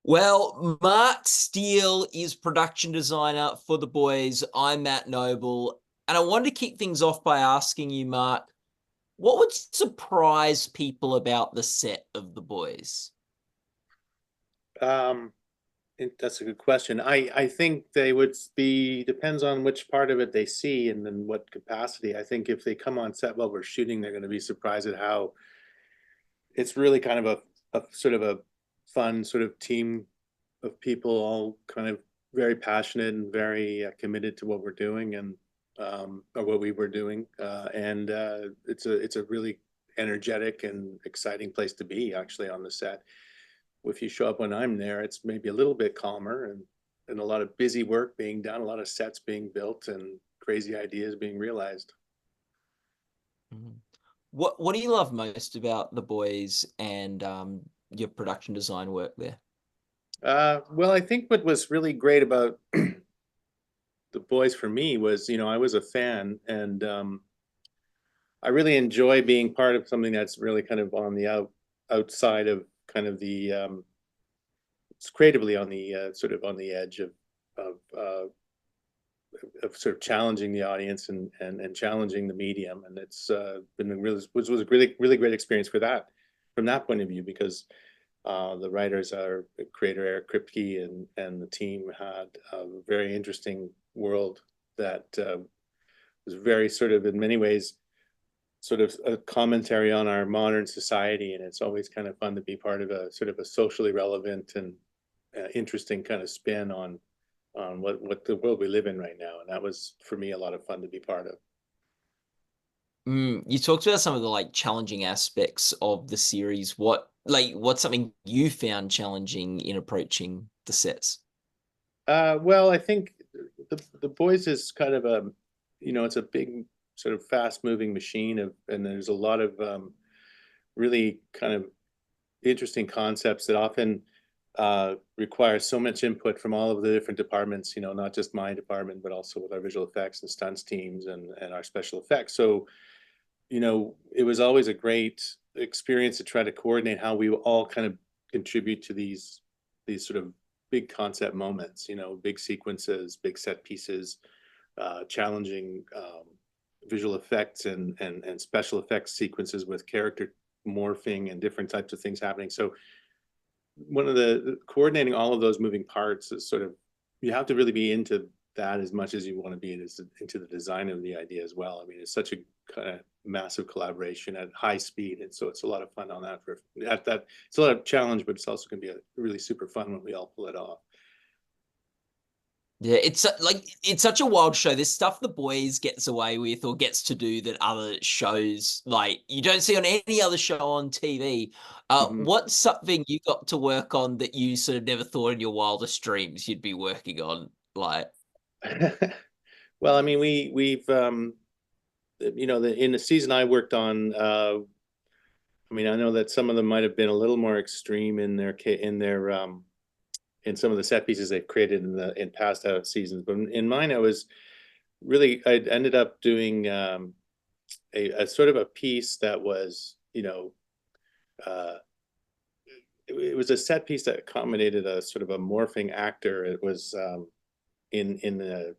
Well, Mark Steele is production designer for The Boys. I'm Matt Noble. And I wanted to kick things off by asking you, Mark, what would surprise people about the set of The Boys? Um, that's a good question. I think they would be, depends on which part of it they see and then what capacity. I think if they come on set while we're shooting, they're going to be surprised at how it's really kind of a sort of a fun sort of team of people, all kind of very passionate and very committed to what we're doing and or what we were doing. And it's a really energetic and exciting place to be actually on the set. If you show up when I'm there, it's maybe a little bit calmer and a lot of busy work being done, a lot of sets being built and crazy ideas being realized. Mhm. What do you love most about The Boys and your production design work there? Well, I think what was really great about the boys for me was, I was a fan and I really enjoy being part of something that's really kind of on the outside of kind of the it's creatively on the sort of on the edge of uh, of sort of challenging the audience and challenging the medium, and it's been a really was a really great experience for that from that point of view because the writers are creator Eric Kripke and the team had a very interesting world that was very sort of in many ways sort of a commentary on our modern society, and it's always kind of fun to be part of a sort of a socially relevant and interesting kind of spin on what the world we live in right now. And that was for me a lot of fun to be part of. You talked about some of the like challenging aspects of the series. What's something you found challenging in approaching the sets? Well, I think the boys is kind of a, it's a big sort of fast moving machine of, and there's a lot of really kind of interesting concepts that often require so much input from all of the different departments, not just my department, but also with our visual effects and stunts teams and our special effects. So, it was always a great experience to try to coordinate how we all kind of contribute to these sort of big concept moments, big sequences, big set pieces, challenging visual effects and special effects sequences with character morphing and different types of things happening. So one of the coordinating all of those moving parts is sort of you have to really be into that as much as you want to be into the design of the idea as well. I mean, it's such a kind of massive collaboration at high speed, and so it's a lot of fun on that. For at that, it's a lot of challenge, but it's also going to be a really super fun when we all pull it off. Yeah, it's such a wild show. There's stuff the boys gets away with or gets to do that other shows like you don't see on any other show on TV. Mm-hmm. What's something you got to work on that you sort of never thought in your wildest dreams you'd be working on? Like, Well, I mean, we've in the season I worked on, I mean, I know that some of them might have been a little more extreme in some of the set pieces they've created in past seasons, but in mine, I ended up doing a sort of a piece that was, uh, it was a set piece that accommodated a sort of a morphing actor. It was in the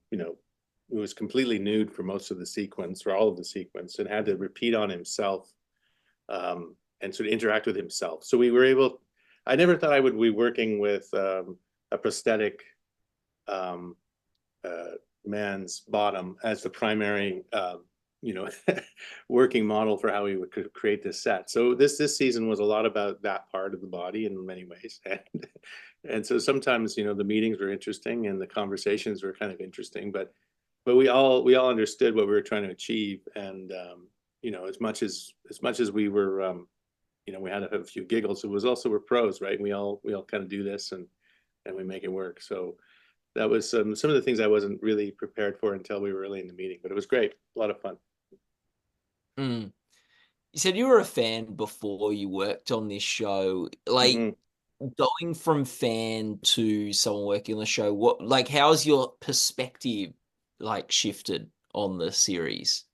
it was completely nude for most of the sequence, for all of the sequence, and had to repeat on himself and sort of interact with himself. So we were able. I never thought I would be working with a prosthetic um, man's bottom as the primary, you know, working model for how we would create this set. So this season was a lot about that part of the body in many ways, and so sometimes the meetings were interesting and the conversations were kind of interesting, but we all understood what we were trying to achieve, and as much as we were we had to have a few giggles. It was also we're pros, right? We all kind of do this and we make it work. So that was some of the things I wasn't really prepared for until we were really in the meeting, but it was great, a lot of fun. mm. You said you were a fan before you worked on this show. Like Hmm. going from fan to someone working on the show, how's your perspective like shifted on the series?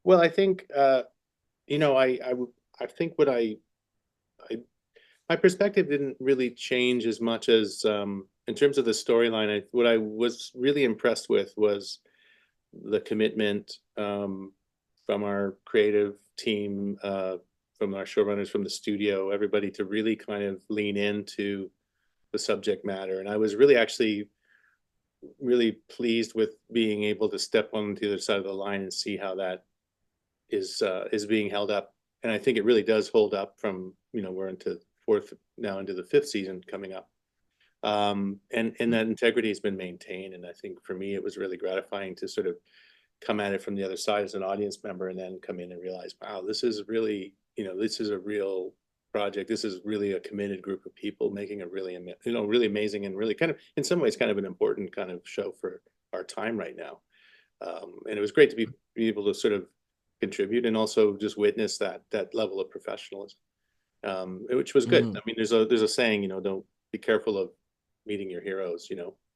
Well, I think I think what I My perspective didn't really change as much as in terms of the storyline. What I was really impressed with was the commitment from our creative team, from our showrunners, from the studio, everybody to really kind of lean into the subject matter. And I was really actually really pleased with being able to step on the other side of the line and see how that is being held up. And I think it really does hold up from, we're into fourth now into the fifth season coming up. And that integrity has been maintained. And I think for me, it was really gratifying to sort of come at it from the other side as an audience member and then come in and realize, wow, this is really, this is a real project. This is really a committed group of people making a really, really amazing and really kind of, in some ways, kind of an important kind of show for our time right now. And it was great to be able to sort of contribute and also just witness that level of professionalism, which was good. I mean, there's a saying, don't be careful of meeting your heroes.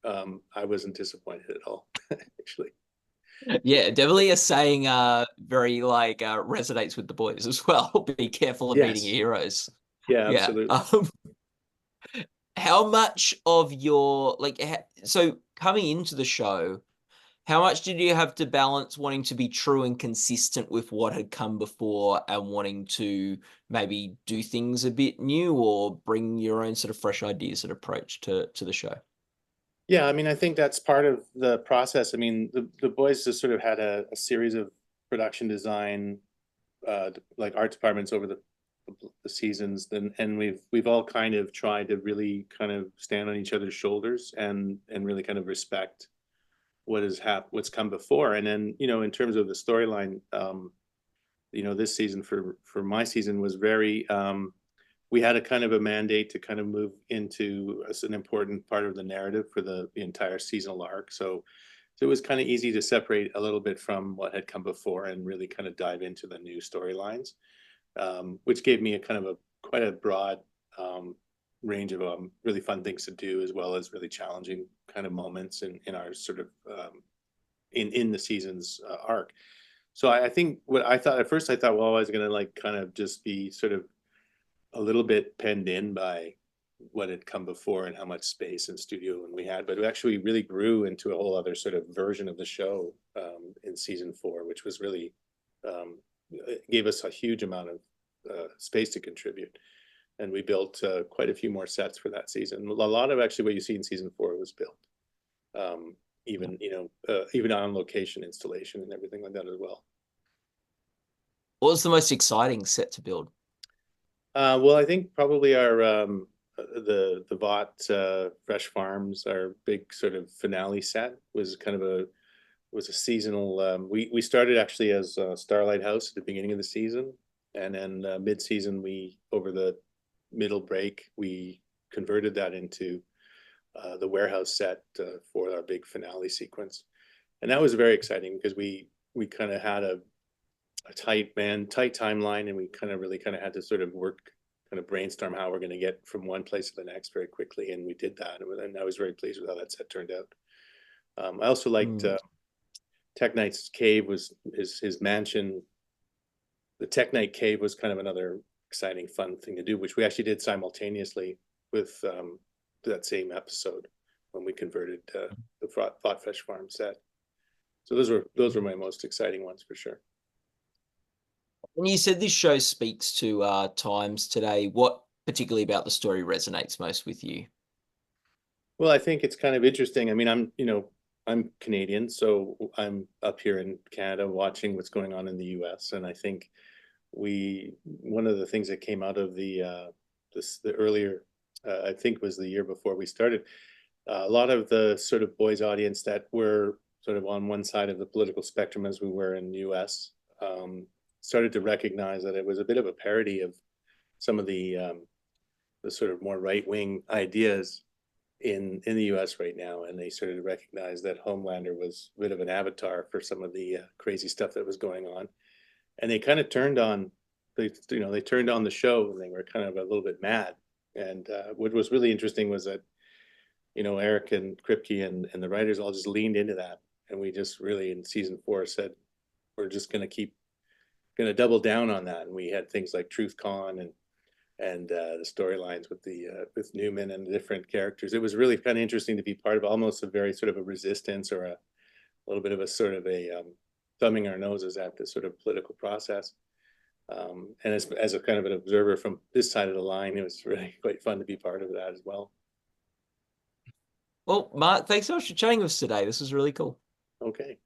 I wasn't disappointed at all, actually. Yeah, definitely a saying very like resonates with the boys as well. Be careful of meeting your heroes. Yeah, absolutely. How much of your so coming into the show, how much did you have to balance wanting to be true and consistent with what had come before and wanting to maybe do things a bit new or bring your own sort of fresh ideas and approach to the show? Yeah, I mean, I think that's part of the process. I mean, the boys just sort of had a series of production design, like art departments over the seasons, and we've all kind of tried to really kind of stand on each other's shoulders and really kind of respect what's come before. And then, in terms of the storyline, this season for my season was very we had a kind of a mandate to kind of move into as an important part of the narrative for the entire seasonal arc. So it was kind of easy to separate a little bit from what had come before and really kind of dive into the new storylines, which gave me a kind of quite a broad range of really fun things to do, as well as really challenging kind of moments in our sort of in the season's arc. So I think what I thought at first, I thought, well, I was going to like kind of just be sort of a little bit penned in by what had come before and how much space and studio and we had, but it actually really grew into a whole other sort of version of the show in season 4, which was really gave us a huge amount of space to contribute. And we built quite a few more sets for that season. A lot of actually what you see in season 4 was built, even on location installation and everything like that as well. What was the most exciting set to build? Well, I think probably our the Vought Fresh Farms, our big sort of finale set was kind of a seasonal. We started actually as Starlight House at the beginning of the season, and then mid-season over the middle break we converted that into the warehouse set for our big finale sequence, and that was very exciting because we kind of had a tight timeline, and we kind of really kind of had to sort of kind of brainstorm how we're going to get from one place to the next very quickly, and we did that, and I was very pleased with how that set turned out. I also liked Tech Knight's cave was his mansion. The Tech Knight cave was kind of another exciting, fun thing to do, which we actually did simultaneously with that same episode when we converted the Vought Fresh Farm set. So those were my most exciting ones for sure. And you said this show speaks to times today. What particularly about the story resonates most with you? Well, I think it's kind of interesting. I mean, I'm Canadian, so I'm up here in Canada watching what's going on in the US. And I think one of the things that came out of the earlier, I think was the year before we started, a lot of the sort of boys audience that were sort of on one side of the political spectrum as we were in the US, started to recognize that it was a bit of a parody of some of the sort of more right-wing ideas in the US right now, and they started to recognize that Homelander was a bit of an avatar for some of the crazy stuff that was going on, and they kind of turned on they turned on the show, and they were kind of a little bit mad. And what was really interesting was that Eric and Kripke and the writers all just leaned into that, and we just really in season 4 said we're just going to double down on that. And we had things like TruthCon and and the storylines with Newman and the different characters. It was really kind of interesting to be part of almost a very sort of a resistance or a little bit of a sort of a thumbing our noses at this sort of political process. And as a kind of an observer from this side of the line, it was really quite fun to be part of that as well. Well, Mark, thanks so much for chatting with us today. This was really cool. Okay.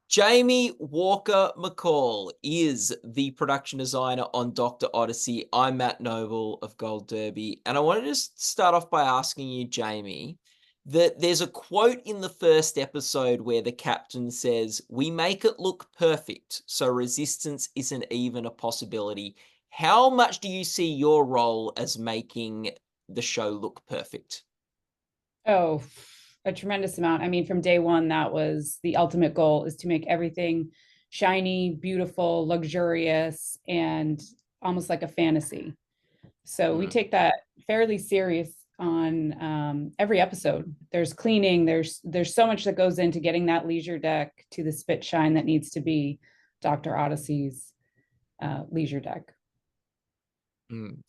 Jamie Walker McCall is the production designer on Dr. Odyssey. I'm Matt Noble of Gold Derby. And I wanted to start off by asking you, Jamie, that there's a quote in the first episode where the captain says, "We make it look perfect, so resistance isn't even a possibility." How much do you see your role as making the show look perfect? Oh, a tremendous amount. I mean, from day one, that was the ultimate goal, is to make everything shiny, beautiful, luxurious, and almost like a fantasy. So we take that fairly serious on every episode. There's cleaning, there's so much that goes into getting that leisure deck to the spit shine that needs to be Dr. Odyssey's leisure deck.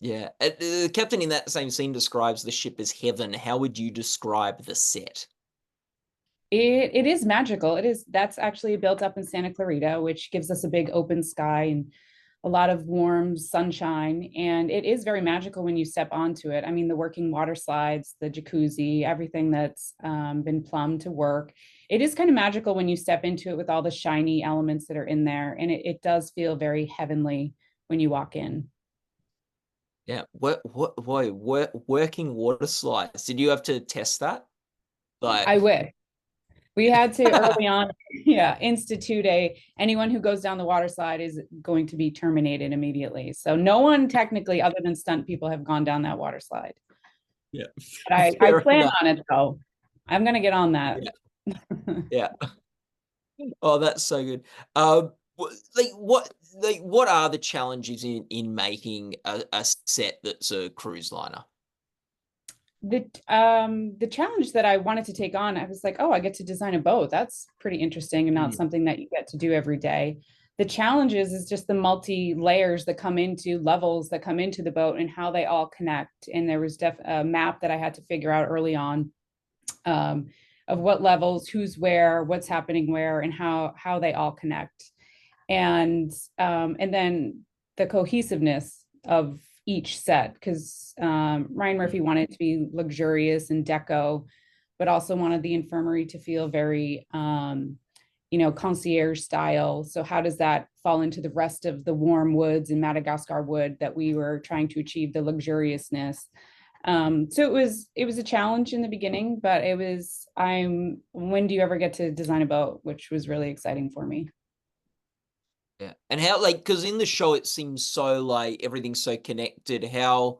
Yeah. The captain in that same scene describes the ship as heaven. How would you describe the set? It is magical. That's actually built up in Santa Clarita, which gives us a big open sky and a lot of warm sunshine. And it is very magical when you step onto it. I mean, the working water slides, the jacuzzi, everything that's been plumbed to work. It is kind of magical when you step into it with all the shiny elements that are in there. And it does feel very heavenly when you walk in. Yeah. Working water slides. Did you have to test that? I wish. We had to early on, institute anyone who goes down the water slide is going to be terminated immediately. So no one technically, other than stunt people, have gone down that water slide. Yeah. But I plan on it though. I'm gonna get on that. Yeah. Oh, that's so good. What are the challenges in making a set that's a cruise liner? The challenge that I wanted to take on, I was like, oh, I get to design a boat. That's pretty interesting and not something that you get to do every day. The challenge is just the multi layers that come into levels that come into the boat and how they all connect. And there was a map that I had to figure out early on of what levels, who's where, what's happening where, and how they all connect. And then the cohesiveness of each set, because Ryan Murphy wanted it to be luxurious and deco, but also wanted the infirmary to feel very concierge style. So how does that fall into the rest of the warm woods and Madagascar wood that we were trying to achieve the luxuriousness? So it was a challenge in the beginning, but when do you ever get to design a boat, which was really exciting for me. Yeah. And how, because in the show it seems so like everything's so connected. How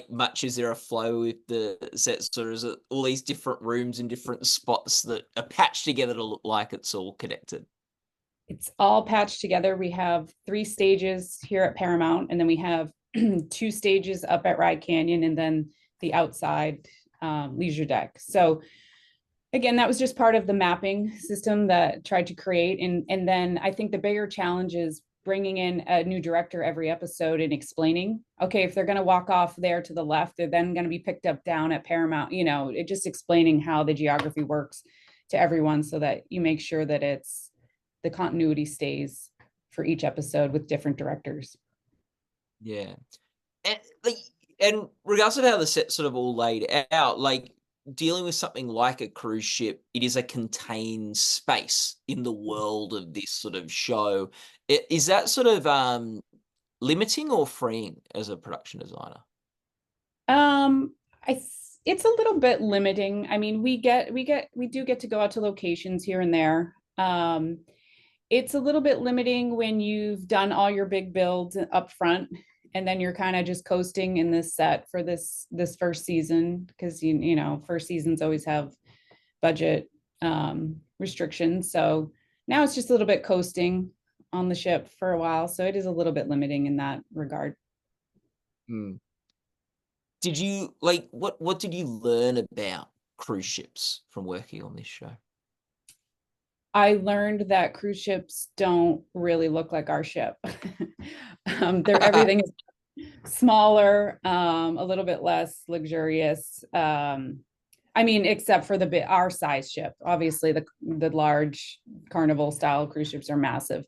much is there a flow with the sets, or is it all these different rooms in different spots that are patched together to look like it's all connected? It's all patched together. We have 3 stages here at Paramount, and then we have 2 stages up at Ride Canyon, and then the outside leisure deck. So again, that was just part of the mapping system that tried to create. And then I think the bigger challenge is bringing in a new director every episode and explaining, okay, if they're going to walk off there to the left, they're then going to be picked up down at Paramount, it just explaining how the geography works to everyone so that you make sure that the continuity stays for each episode with different directors. Yeah. And regardless of how the set's sort of all laid out, dealing with something like a cruise ship, it is a contained space in the world of this sort of show. Is that sort of limiting or freeing as a production designer? It's a little bit limiting. I mean, we do get to go out to locations here and there. It's a little bit limiting when you've done all your big builds up front and then you're kind of just coasting in this set for this first season, because first seasons always have budget restrictions. So now it's just a little bit coasting on the ship for a while. So it is a little bit limiting in that regard. Did you what did you learn about cruise ships from working on this show? I learned that cruise ships don't really look like our ship. Everything is Smaller, a little bit less luxurious. I mean, except for our size ship. Obviously, the large Carnival style cruise ships are massive.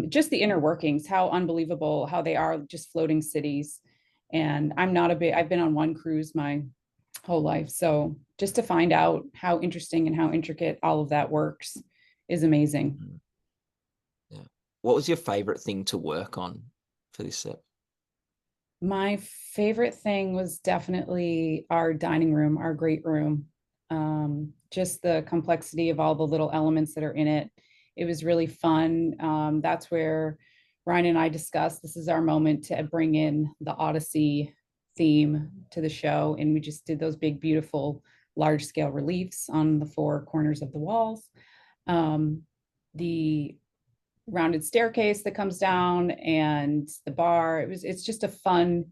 Just the inner workings, how unbelievable how they are, just floating cities. And I've been on one cruise my whole life. So just to find out how interesting and how intricate all of that works is amazing. Yeah. What was your favorite thing to work on for this set? My favorite thing was definitely our dining room, our great room. Just the complexity of all the little elements that are in it. It was really fun. That's where Ryan and I discussed this is our moment to bring in the Odyssey theme to the show. And we just did those big, beautiful, large scale reliefs on the four corners of the walls. The rounded staircase that comes down and the bar. It's just a fun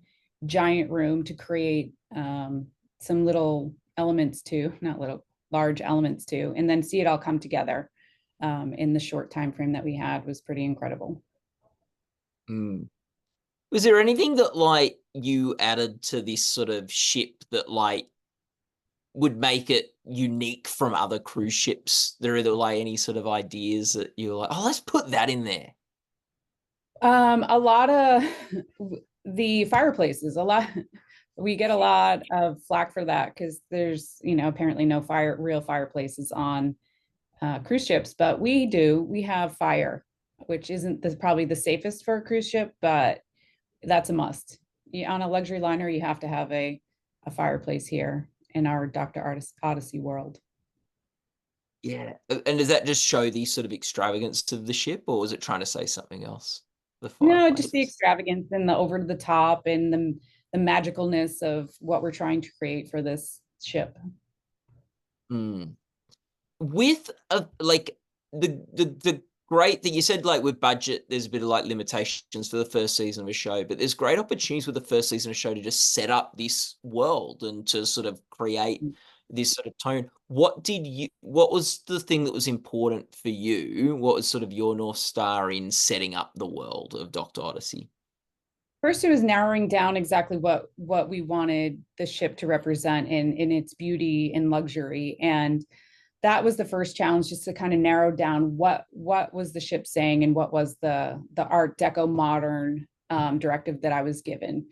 giant room to create some little elements to, not little, large elements to, and then see it all come together in the short time frame that we had was pretty incredible. Mm. Was there anything that like you added to this sort of ship that like would make it unique from other cruise ships? There are like any sort of ideas that you're like, oh, let's put that in there. A lot of the fireplaces, we get a lot of flack for that because there's, apparently no real fireplaces on cruise ships, but we have fire, which isn't probably the safest for a cruise ship, but that's a must. On a luxury liner, you have to have a fireplace here in our Dr. Odyssey world. Yeah. And does that just show the sort of extravagance of the ship, or was it trying to say something else? No, just the extravagance and the over the top and the magicalness of what we're trying to create for this ship. With like the great that you said, like with budget, there's a bit of like limitations for the first season of a show, but there's great opportunities with the first season of a show to just set up this world and to sort of create this sort of tone. What was the thing that was important for you? What was sort of your North Star in setting up the world of Dr. Odyssey? First, it was narrowing down exactly what we wanted the ship to represent in its beauty and luxury. And that was the first challenge, just to kind of narrow down what was the ship saying and what was the Art Deco modern directive that I was given.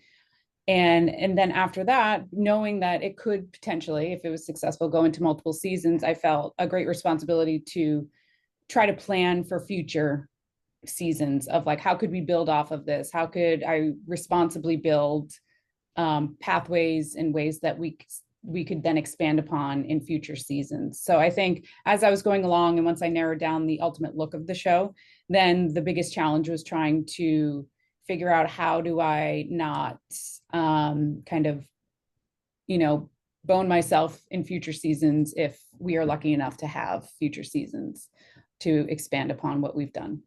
And then after that, knowing that it could potentially, if it was successful, go into multiple seasons, I felt a great responsibility to try to plan for future seasons of like, how could we build off of this? How could I responsibly build pathways and ways that we could then expand upon in future seasons. So I think as I was going along and once I narrowed down the ultimate look of the show, then the biggest challenge was trying to figure out how do I not kind of, bone myself in future seasons if we are lucky enough to have future seasons to expand upon what we've done.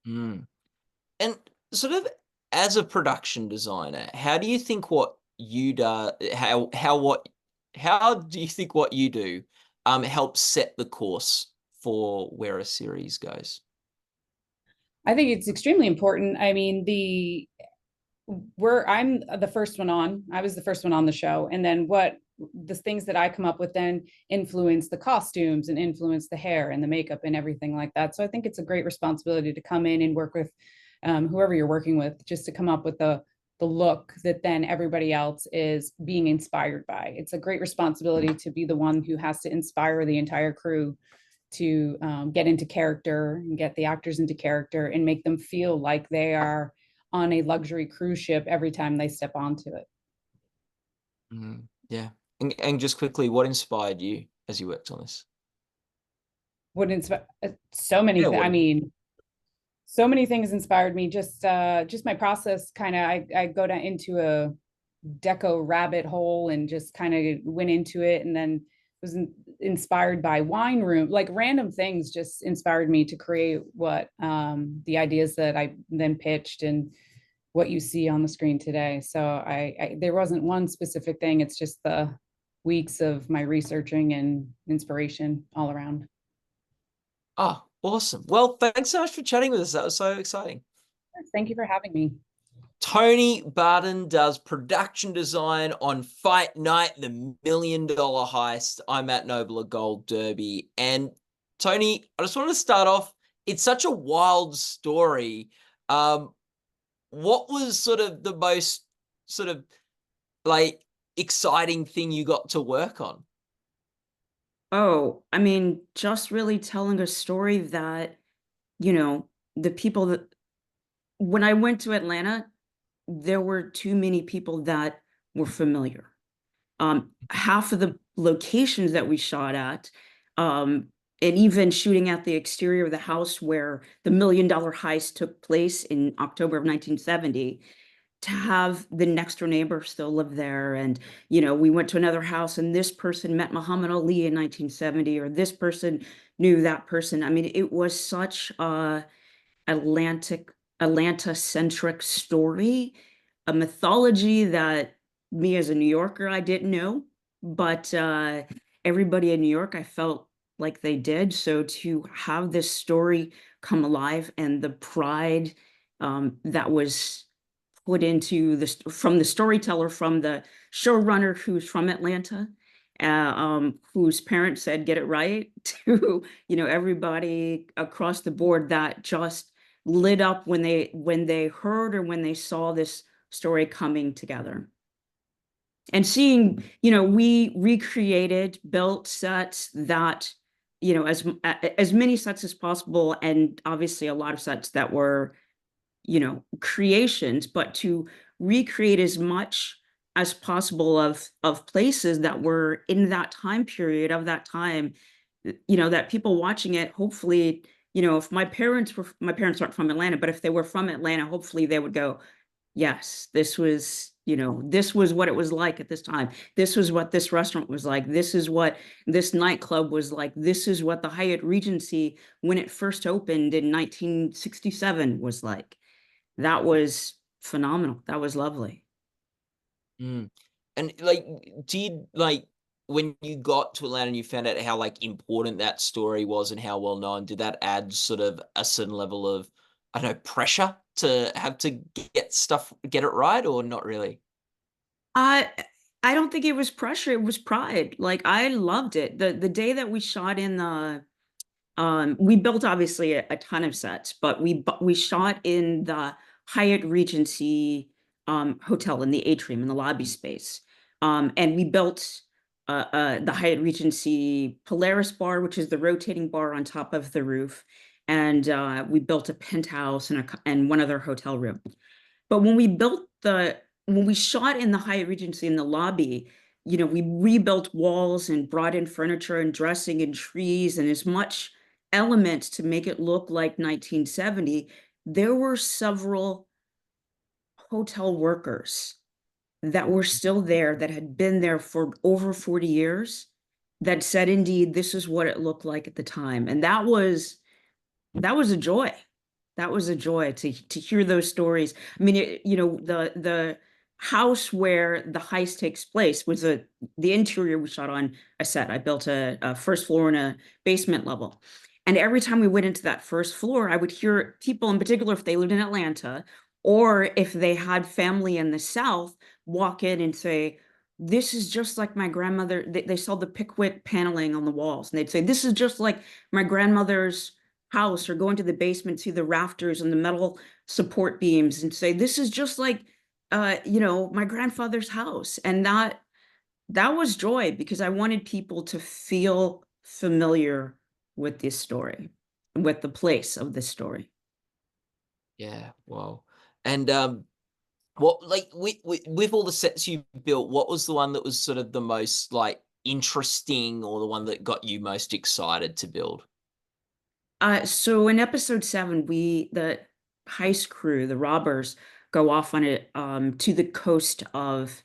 And sort of as a production designer, how do you think what you do, how do you think what you do helps set the course for where a series goes? I think it's extremely important. I mean, I'm the first one on. I was the first one on the show. And then the things that I come up with then influence the costumes and influence the hair and the makeup and everything like that. So I think it's a great responsibility to come in and work with whoever you're working with, just to come up with the look that then everybody else is being inspired by. It's a great responsibility to be the one who has to inspire the entire crew to get into character and get the actors into character and make them feel like they are on a luxury cruise ship every time they step onto it. Yeah. And just quickly, what inspired you as you worked on this? So many I mean, so many things inspired me. Just my process kind of, I go down into a deco rabbit hole and just kind of went into it, and then was inspired by wine room, like random things just inspired me to create what the ideas that I then pitched and what you see on the screen today. So I there wasn't one specific thing. It's just the weeks of my researching and inspiration all around. Oh, awesome. Well, thanks so much for chatting with us. That was so exciting. Thank you for having me. Toni Barton does production design on Fight Night, the $1 Million Heist. I'm at Nobler Gold Derby. And Toni, I just want to start off. It's such a wild story. What was sort of the most sort of like exciting thing you got to work on? Oh, I mean, just really telling a story that, the people that when I went to Atlanta, there were too many people that were familiar. Half of the locations that we shot at, and even shooting at the exterior of the house where the $1 Million Heist took place in October of 1970, to have the next door neighbor still live there. And, we went to another house and this person met Muhammad Ali in 1970, or this person knew that person. I mean, it was such a Atlanta-centric story, a mythology that me as a New Yorker, I didn't know, but everybody in New York, I felt like they did. So to have this story come alive and the pride that was put into this from the storyteller, from the showrunner who's from Atlanta, whose parents said, get it right, to, everybody across the board that just lit up when they heard or when they saw this story coming together. And seeing, we recreated, built sets that, as many sets as possible, and obviously a lot of sets that were, creations, but to recreate as much as possible of places that were in that time period of that time, that people watching it, hopefully, if my parents aren't from Atlanta, but if they were from Atlanta, hopefully they would go, yes, this was what it was like at this time. This was what this restaurant was like. This is what this nightclub was like. This is what the Hyatt Regency, when it first opened in 1967, was like. That was phenomenal. That was lovely. Mm. And when you got to Atlanta and you found out how important that story was and how well known, did that add sort of a certain level of, I don't know, pressure to have to get it right, or not really? I don't think it was pressure. It was pride. Like, I loved it. The day that we shot in the we built obviously a ton of sets, but we shot in the Hyatt Regency hotel, in the atrium, in the lobby space. And we built the Hyatt Regency Polaris bar, which is the rotating bar on top of the roof. And we built a penthouse and one other hotel room. But when we shot in the Hyatt Regency in the lobby, we rebuilt walls and brought in furniture and dressing and trees and as much elements to make it look like 1970. There were several hotel workers that were still there, that had been there for over 40 years, that said, indeed, this is what it looked like at the time. And that was a joy. That was a joy to hear those stories. I mean, the house where the heist takes place was the interior we shot on a set. I built a first floor and a basement level. And every time we went into that first floor, I would hear people, in particular, if they lived in Atlanta or if they had family in the South, walk in and say, this is just like my grandmother. They saw the Pickwick paneling on the walls, and they'd say, this is just like my grandmother's house, or go into the basement, see the rafters and the metal support beams, and say, this is just like, my grandfather's house. And that was joy, because I wanted people to feel familiar with this story, with the place of this story. Yeah, wow. And what with all the sets you built, what was the one that was sort of the most interesting, or the one that got you most excited to build? So in episode 7, the heist crew, the robbers, go off on it to the coast of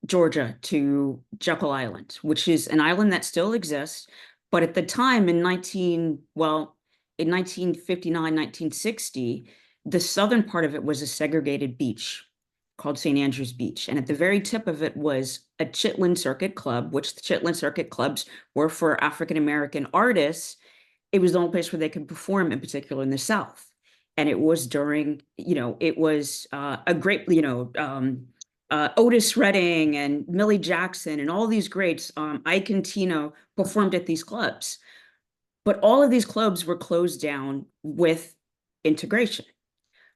Georgia, to Jekyll Island, which is an island that still exists. But at the time, in 1959, 1960, the southern part of it was a segregated beach called St. Andrews Beach. And at the very tip of it was a Chitlin Circuit Club, which the Chitlin Circuit Clubs were for African-American artists. It was the only place where they could perform, in particular in the South. And it was during, it was a great, Otis Redding and Millie Jackson and all these greats, Ike and Tina performed at these clubs. But all of these clubs were closed down with integration.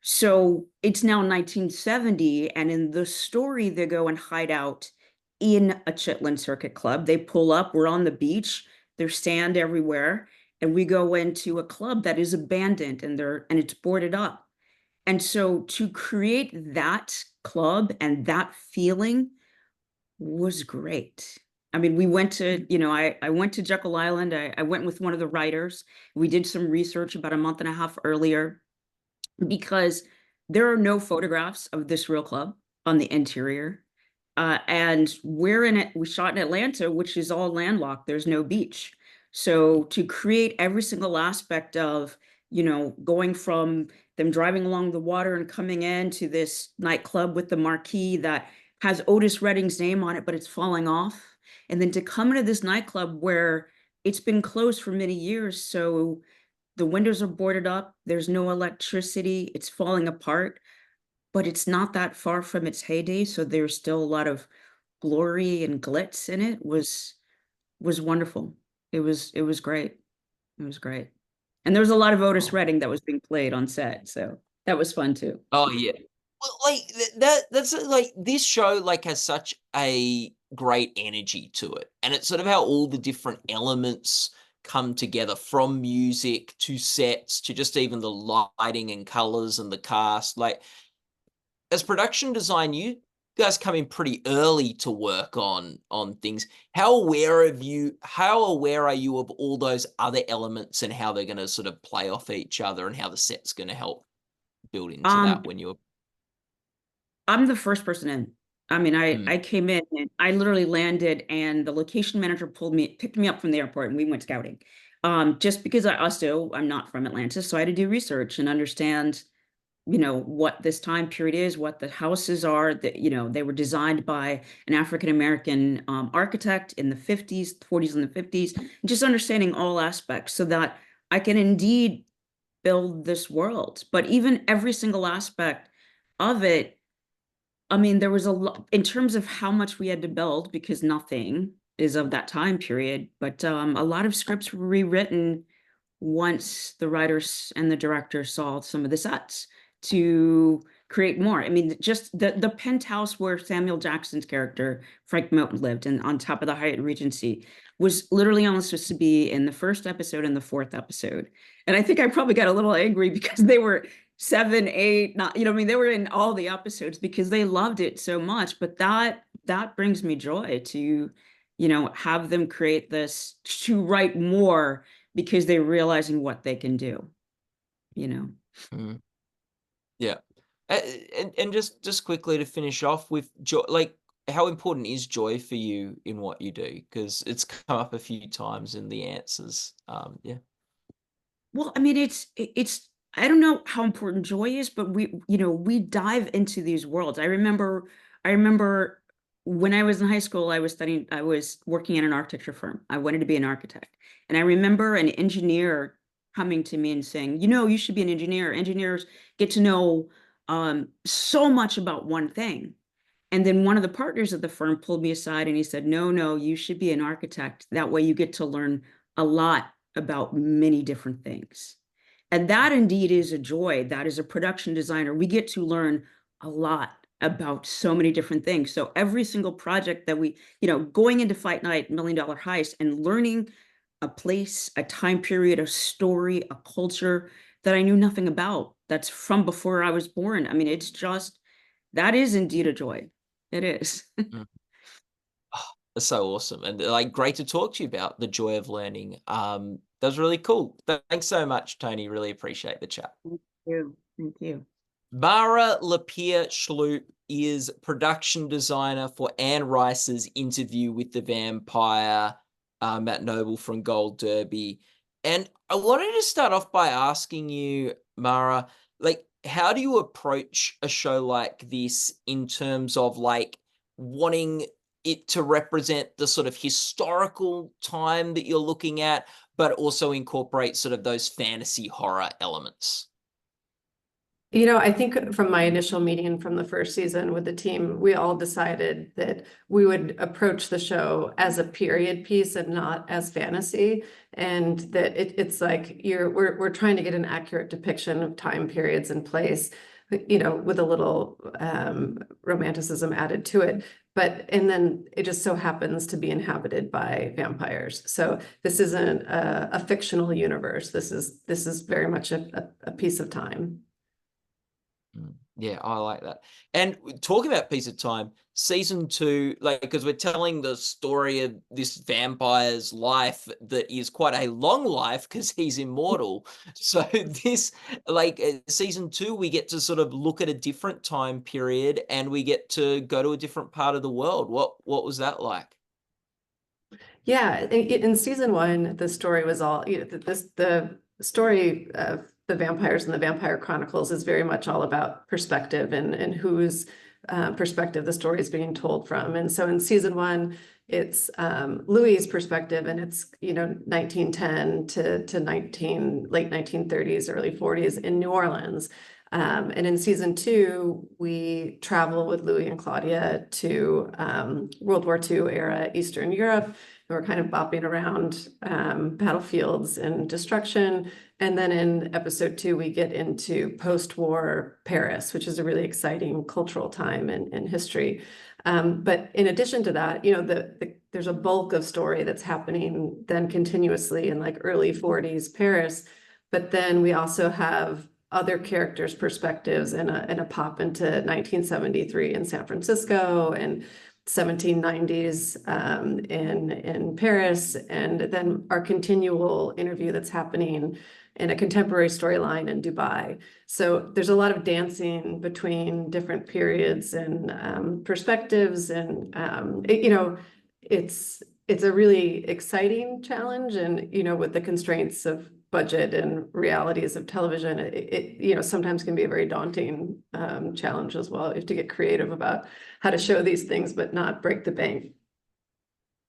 So it's now 1970, and in the story, they go and hide out in a Chitlin Circuit club. They pull up, we're on the beach, there's sand everywhere, and we go into a club that is abandoned and it's boarded up. And so to create that club and that feeling was great. I mean, we went to, I went to Jekyll Island. I went with one of the writers. We did some research about a month and a half earlier, because there are no photographs of this real club on the interior. And we're in it, we shot in Atlanta, which is all landlocked. There's no beach. So to create every single aspect of, going from them driving along the water and coming into this nightclub with the marquee that has Otis Redding's name on it, but it's falling off. And then to come into this nightclub where it's been closed for many years. So the windows are boarded up, there's no electricity, it's falling apart, but it's not that far from its heyday. So there's still a lot of glory and glitz in it. Was wonderful. It was great. It was great. And there was a lot of Otis Redding that was being played on set. So that was fun too. Oh yeah. Well, like that's like this show like has such a great energy to it. And it's sort of how all the different elements come together, from music to sets to just even the lighting and colors and the cast. Like, as production design, you guys come in pretty early to work on things. How aware are you of all those other elements and how they're going to sort of play off each other, and how the set's going to help build into that when you're... I'm the first person in. I mean, I came in and I literally landed, and the location manager picked me up from the airport, and we went scouting. Just because I'm not from Atlanta, so I had to do research and understand, what this time period is, what the houses are, that, they were designed by an African-American architect in the 50s, 40s and the 50s, and just understanding all aspects so that I can indeed build this world. But even every single aspect of it, I mean, there was a lot in terms of how much we had to build, because nothing is of that time period, but a lot of scripts were rewritten once the writers and the director saw some of the sets to create more. I mean, just the penthouse where Samuel Jackson's character, Frank Milton, lived, and on top of the Hyatt Regency, was literally only supposed to be in the first episode and the fourth episode. And I think I probably got a little angry because they were 7, 8, not, I mean, they were in all the episodes because they loved it so much. But that brings me joy to, have them create this, to write more, because they're realizing what they can do, Mm. Yeah. And just quickly to finish off with joy, like, how important is joy for you in what you do? Because it's come up a few times in the answers. Yeah. Well, I mean, it's I don't know how important joy is, but we dive into these worlds. I remember when I was in high school, I was working in an architecture firm. I wanted to be an architect. And I remember an engineer coming to me and saying, you should be an engineer. Engineers get to know so much about one thing. And then one of the partners of the firm pulled me aside and he said, no, you should be an architect. That way you get to learn a lot about many different things. And that indeed is a joy. That is a production designer. We get to learn a lot about so many different things. So every single project that we, going into Fight Night, Million Dollar Heist, and learning a place, a time period, a story, a culture that I knew nothing about, that's from before I was born. I mean, it's just, that is indeed a joy. It is. That's so awesome. And like, great to talk to you about the joy of learning. That was really cool. Thanks so much, Toni. Really appreciate the chat. Thank you. Thank you. Mara LePere-Schloop is production designer for Anne Rice's Interview with the Vampire, Matt Noble from Gold Derby. And I wanted to start off by asking you, Mara, like, how do you approach a show like this in terms of like wanting it to represent the sort of historical time that you're looking at, but also incorporate sort of those fantasy horror elements? You know, I think from my initial meeting from the first season with the team, we all decided that we would approach the show as a period piece and not as fantasy. And that it's like we're trying to get an accurate depiction of time periods and place, you know, with a little romanticism added to it. And then it just so happens to be inhabited by vampires. So this isn't a fictional universe. This is very much a piece of time. Yeah, I like that. And talking about piece of time, season 2, like, because we're telling the story of this vampire's life that is quite a long life because he's immortal. So this, like, season 2, we get to sort of look at a different time period and we get to go to a different part of the world. What was that like? Yeah, in season 1, the story was all, you know, the story of the vampires and the Vampire Chronicles is very much all about perspective and whose perspective the story is being told from. And so in season 1, it's Louis's perspective, and it's, you know, 1910 to late 1930s, early 40s in New Orleans. And in season 2, we travel with Louis and Claudia to World War II era Eastern Europe. And we're kind of bopping around battlefields and destruction. And then in episode 2, we get into post-war Paris, which is a really exciting cultural time in history. But in addition to that, you know, there's a bulk of story that's happening then continuously in like early 40s Paris. But then we also have other characters' perspectives and a pop into 1973 in San Francisco and 1790s in Paris, and then our continual interview that's happening in a contemporary storyline in Dubai. So there's a lot of dancing between different periods and perspectives, and you know, it's a really exciting challenge, and you know, with the constraints of budget and realities of television, it you know, sometimes can be a very daunting challenge as well. You have to get creative about how to show these things but not break the bank.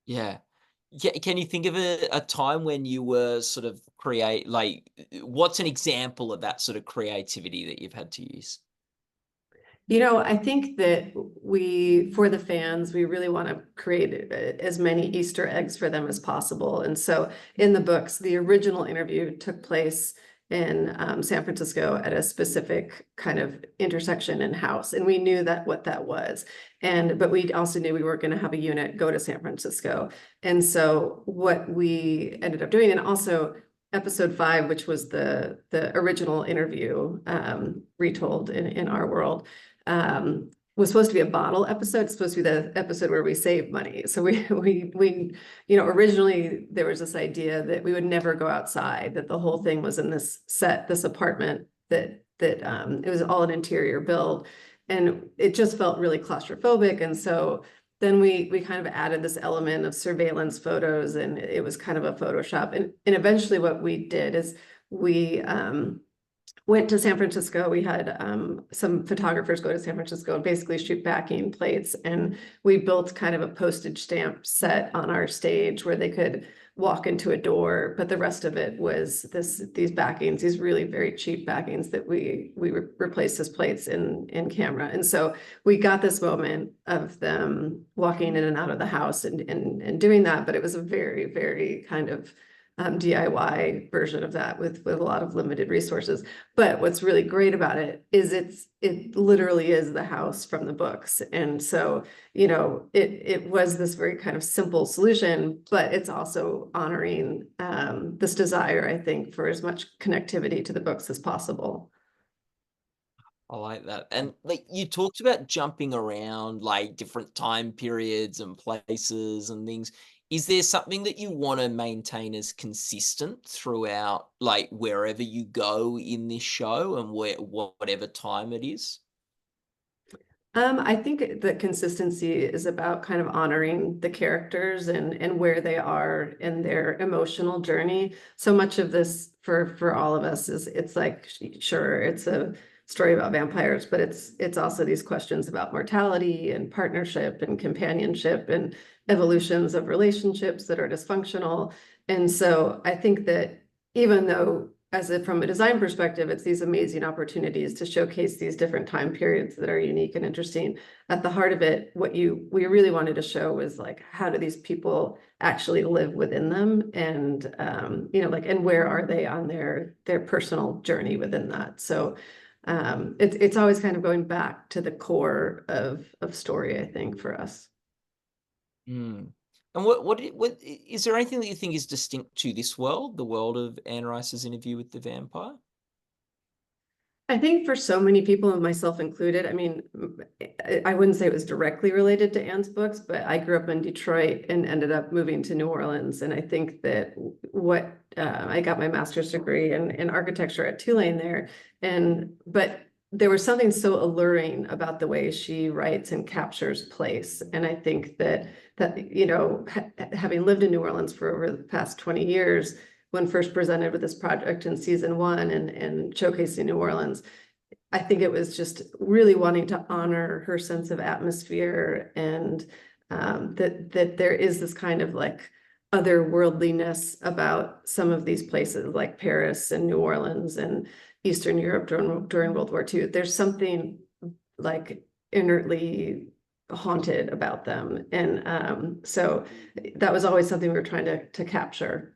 Yeah. Yeah, can you think of a time when you were sort of what's an example of that sort of creativity that you've had to use? You know, I think that for the fans, we really want to create as many Easter eggs for them as possible. And so in the books, the original interview took place in San Francisco at a specific kind of intersection and house. And we knew what that was. But we also knew we weren't going to have a unit go to San Francisco. And so what we ended up doing, and also episode 5, which was the original interview retold in our world, was supposed to be a bottle episode. It's supposed to be the episode where we save money. So we you know, originally there was this idea that we would never go outside, that the whole thing was in this apartment that it was all an interior build, and it just felt really claustrophobic. And so then we kind of added this element of surveillance photos, and it was kind of a Photoshop. And eventually what we did is we went to San Francisco. We had some photographers go to San Francisco and basically shoot backing plates. And we built kind of a postage stamp set on our stage where they could walk into a door, but the rest of it was these backings, these really very cheap backings that we replaced as plates in camera. And so we got this moment of them walking in and out of the house and doing that, but it was a very, very kind of DIY version of that with a lot of limited resources. But what's really great about it is it literally is the house from the books. And so, you know, it was this very kind of simple solution, but it's also honoring this desire, I think, for as much connectivity to the books as possible. I like that. And like you talked about jumping around like different time periods and places and things. Is there something that you want to maintain as consistent throughout, like wherever you go in this show and whatever time it is? I think the consistency is about kind of honoring the characters and where they are in their emotional journey. So much of this for all of us it's like, sure, it's a story about vampires, but it's also these questions about mortality and partnership and companionship and evolutions of relationships that are dysfunctional. And so I think that even though from a design perspective, it's these amazing opportunities to showcase these different time periods that are unique and interesting. At the heart of it, what we really wanted to show was like, how do these people actually live within them, and like, and where are they on their personal journey within that? So it's always kind of going back to the core of story, I think, for us. Mm. And what is there anything that you think is distinct to this world, the world of Anne Rice's Interview with the Vampire? I think for so many people, and myself included, I mean, I wouldn't say it was directly related to Anne's books, but I grew up in Detroit and ended up moving to New Orleans. And I think that I got my master's degree in architecture at Tulane there. But there was something so alluring about the way she writes and captures place. And I think that having lived in New Orleans for over the past 20 years, when first presented with this project in season 1 and showcasing New Orleans, I think it was just really wanting to honor her sense of atmosphere, and that there is this kind of like otherworldliness about some of these places like Paris and New Orleans and Eastern Europe during World War II. There's something like inertly haunted about them. And so that was always something we were trying to capture.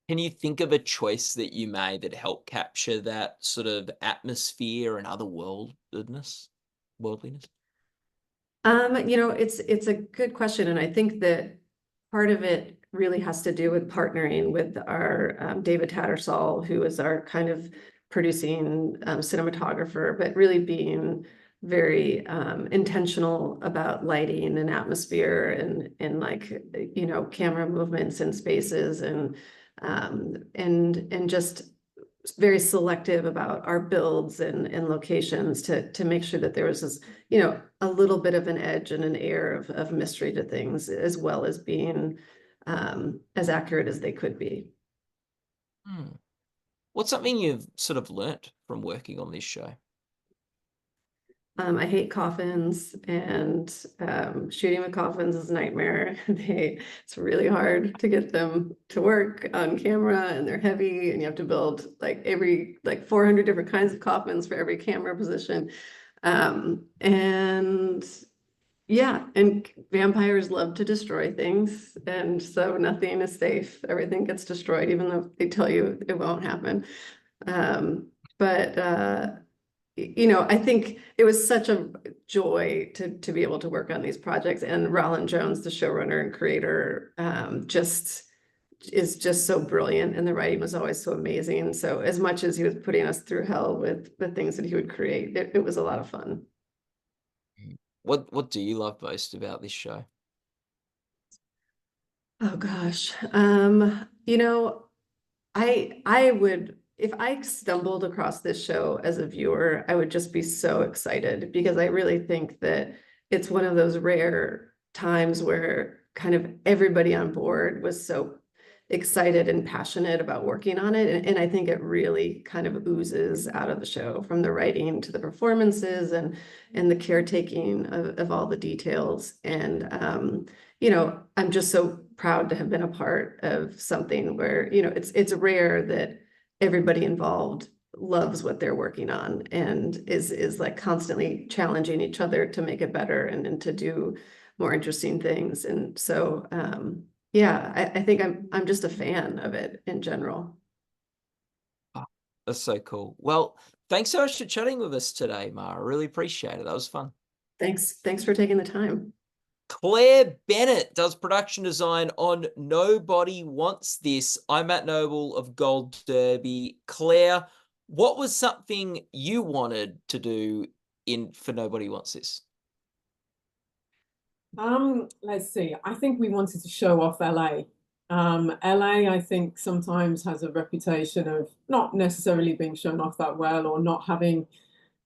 Can you think of a choice that you made that helped capture that sort of atmosphere and otherworldliness? It's a good question. And I think that part of it really has to do with partnering with our David Tattersall, who is our kind of producing cinematographer, but really being very intentional about lighting and atmosphere and like, camera movements and spaces and just very selective about our builds and locations to make sure that there was this, a little bit of an edge and an air of mystery to things, as well as being as accurate as they could be. What's something you've sort of learnt from working on this show? I hate coffins, and shooting with coffins is a nightmare. It's really hard to get them to work on camera, and they're heavy, and you have to build like 400 different kinds of coffins for every camera position. And vampires love to destroy things, and so nothing is safe. Everything gets destroyed, even though they tell you it won't happen. I think it was such a joy to be able to work on these projects, and Roland Jones, the showrunner and creator, is just so brilliant, and the writing was always so amazing. So as much as he was putting us through hell with the things that he would create, it was a lot of fun. What do you love most about this show? Oh gosh. I would, if I stumbled across this show as a viewer, I would just be so excited, because I really think that it's one of those rare times where kind of everybody on board was so excited and passionate about working on it. And I think it really kind of oozes out of the show, from the writing to the performances and the caretaking of all the details. And, I'm just so proud to have been a part of something where, it's rare that everybody involved loves what they're working on and is like constantly challenging each other to make it better and to do more interesting things. And so, I think I'm just a fan of it in general. Oh, that's so cool. Well, thanks so much for chatting with us today, Mara. I really appreciate it. That was fun. Thanks for taking the time. Claire Bennett does production design on Nobody Wants This. I'm Matt Noble of Gold Derby. Claire, what was something you wanted to do for Nobody Wants This? Let's see. I think we wanted to show off LA. LA, I think, sometimes has a reputation of not necessarily being shown off that well, or not having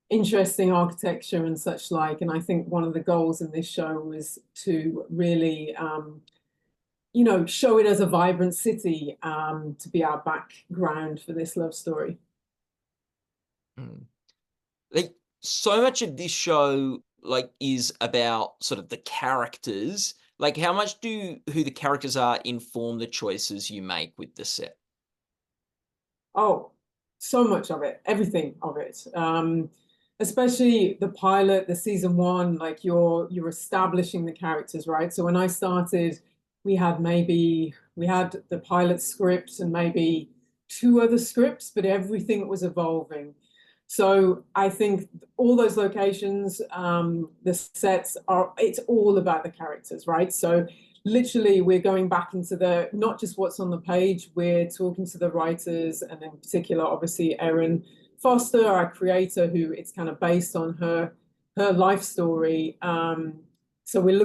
interesting architecture and such like. And I think one of the goals in this show was to really, show it as a vibrant city, to be our background for this love story. Like, so much of this show is about sort of the characters. Like, how much do who the characters are inform the choices you make with the set? Oh, so much of it, everything of it. Especially the pilot, the season one, like you're establishing the characters, right? So when I started, we had the pilot script and maybe 2 other scripts, but everything was evolving. So I think all those locations, the sets it's all about the characters, right? So literally we're going back into not just what's on the page, we're talking to the writers, and in particular, obviously, Erin Foster, our creator, who it's kind of based on her life story. So we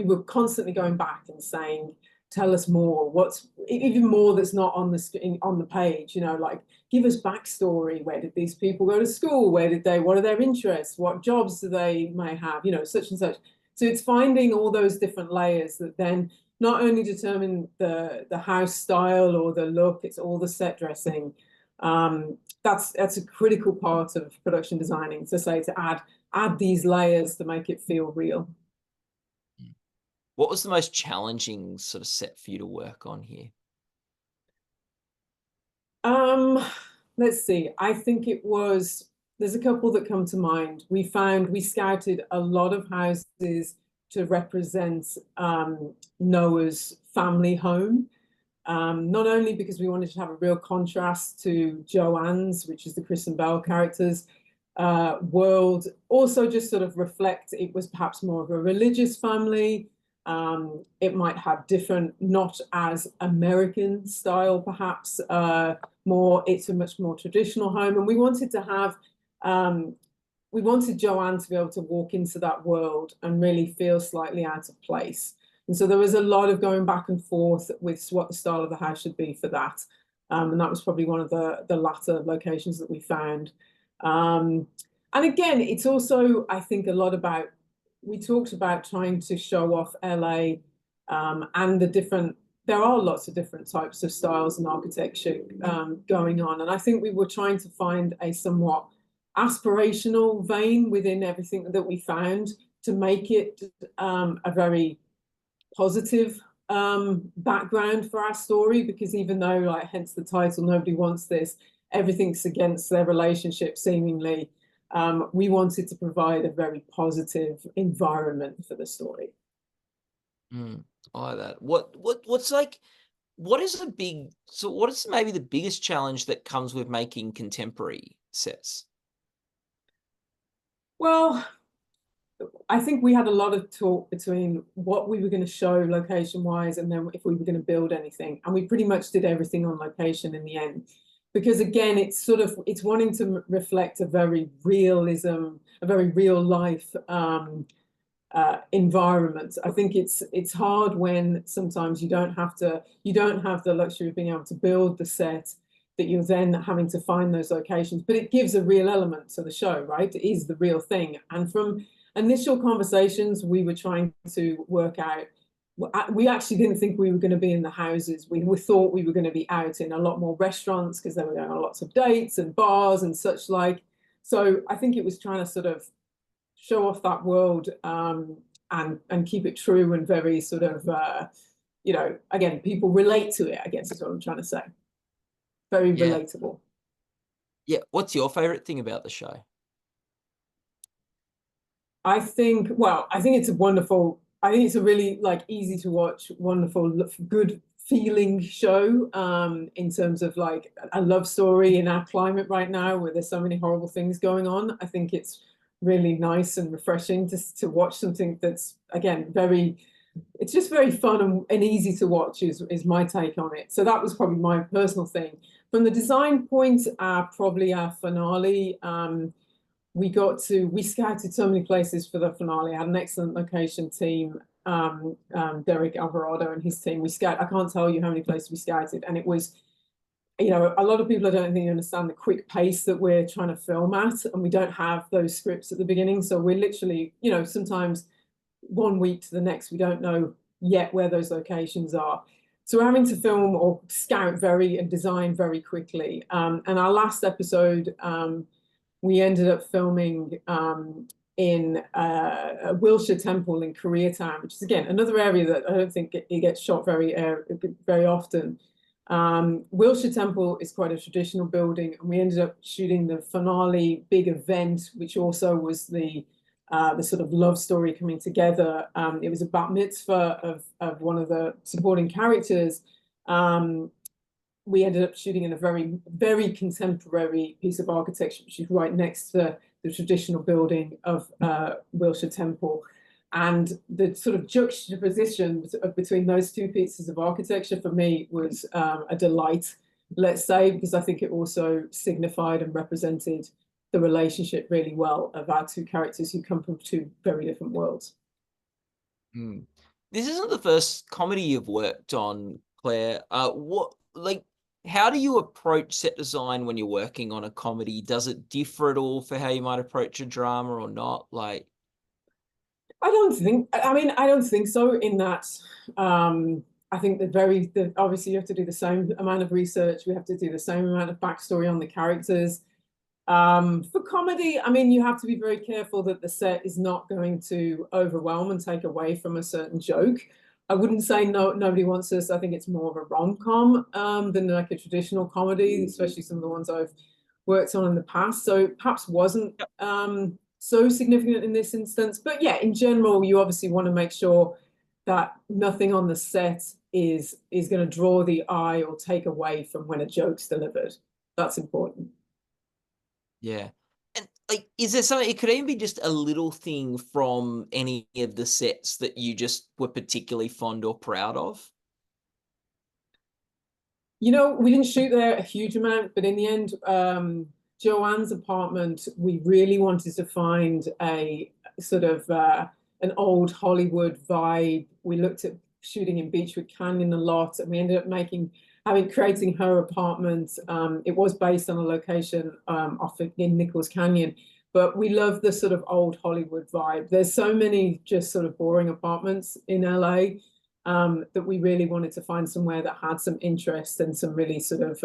were constantly going back and saying, tell us more, what's even more that's not on the page, like give us backstory. Where did these people go to school? What are their interests? What jobs do they may have? Such and such. So it's finding all those different layers that then not only determine the house style or the look, it's all the set dressing. That's a critical part of production designing, to add these layers to make it feel real. What was the most challenging sort of set for you to work on here? Let's see. I think there's a couple that come to mind. We scouted a lot of houses to represent Noah's family home. Not only because we wanted to have a real contrast to Joanne's, which is the Kristen Bell character's world, also just sort of reflect it was perhaps more of a religious family. It might have different, not as American style, perhaps, it's a much more traditional home. And we wanted to have, we wanted Joanne to be able to walk into that world and really feel slightly out of place. And so there was a lot of going back and forth with what the style of the house should be for that. And that was probably one of the latter locations that we found. And again, it's also, I think, a lot about, we talked about trying to show off LA and there are lots of different types of styles and architecture going on. And I think we were trying to find a somewhat aspirational vein within everything that we found to make it a very positive background for our story, because even though, like, hence the title, nobody wants this, everything's against their relationship seemingly. We wanted to provide a very positive environment for the story. I like that. What is maybe the biggest challenge that comes with making contemporary sets? Well, I think we had a lot of talk between what we were going to show location wise and then if we were going to build anything, and we pretty much did everything on location in the end. Because again, it's wanting to reflect a very real life environment. I think it's hard when sometimes you don't have the luxury of being able to build the set, that you're then having to find those locations, but it gives a real element to the show, right? It is the real thing. And from initial conversations, we were trying to work out, we actually didn't think we were going to be in the houses. We thought we were going to be out in a lot more restaurants, because they were going on lots of dates and bars and such like. So I think it was trying to sort of show off that world and keep it true and very sort of, again, people relate to it, I guess is what I'm trying to say. Very relatable. Yeah. What's your favorite thing about the show? I think it's a really easy to watch, wonderful, good feeling show in terms of like a love story in our climate right now where there's so many horrible things going on. I think it's really nice and refreshing to watch something that's, again, it's just very fun and easy to watch is my take on it. So that was probably my personal thing. From the design point, probably our finale, we scouted so many places for the finale. I had an excellent location team, Derek Alvarado and his team. I can't tell you how many places we scouted, and it was, a lot of people, I don't think you understand the quick pace that we're trying to film at, and we don't have those scripts at the beginning. So we're literally, sometimes 1 week to the next, we don't know yet where those locations are. So we're having to film or scout and design very quickly. And our last episode, we ended up filming in a Wilshire temple in Koreatown, which is, again, another area that I don't think it gets shot very often. Wilshire Temple is quite a traditional building, and we ended up shooting the finale big event, which also was the sort of love story coming together. It was a bat mitzvah of one of the supporting characters. We ended up shooting in a very, very contemporary piece of architecture, which is right next to the traditional building of Wilshire Temple. And the sort of juxtaposition between those two pieces of architecture for me was a delight, let's say, because I think it also signified and represented the relationship really well of our two characters who come from two very different worlds. This isn't the first comedy you've worked on, Claire. How do you approach set design when you're working on a comedy? Does it differ at all for how you might approach a drama or not? I don't think so, in that I think obviously you have to do the same amount of research. We have to do the same amount of backstory on the characters. For comedy, I mean, you have to be very careful that the set is not going to overwhelm and take away from a certain joke. I wouldn't say nobody wants this. I think it's more of a rom-com than like a traditional comedy, especially some of the ones I've worked on in the past. So perhaps wasn't so significant in this instance. But yeah, in general, you obviously want to make sure that nothing on the set is going to draw the eye or take away from when a joke's delivered. That's important. Yeah. And is there something, it could even be just a little thing from any of the sets that you just were particularly fond or proud of? We didn't shoot there a huge amount, but in the end, Joanne's apartment, we really wanted to find a sort of an old Hollywood vibe. We looked at shooting in Beechwood Canyon a lot, and we ended up creating her apartment. It was based on a location in Nichols Canyon, but we love the sort of old Hollywood vibe. There's so many just sort of boring apartments in LA that we really wanted to find somewhere that had some interest and some really sort of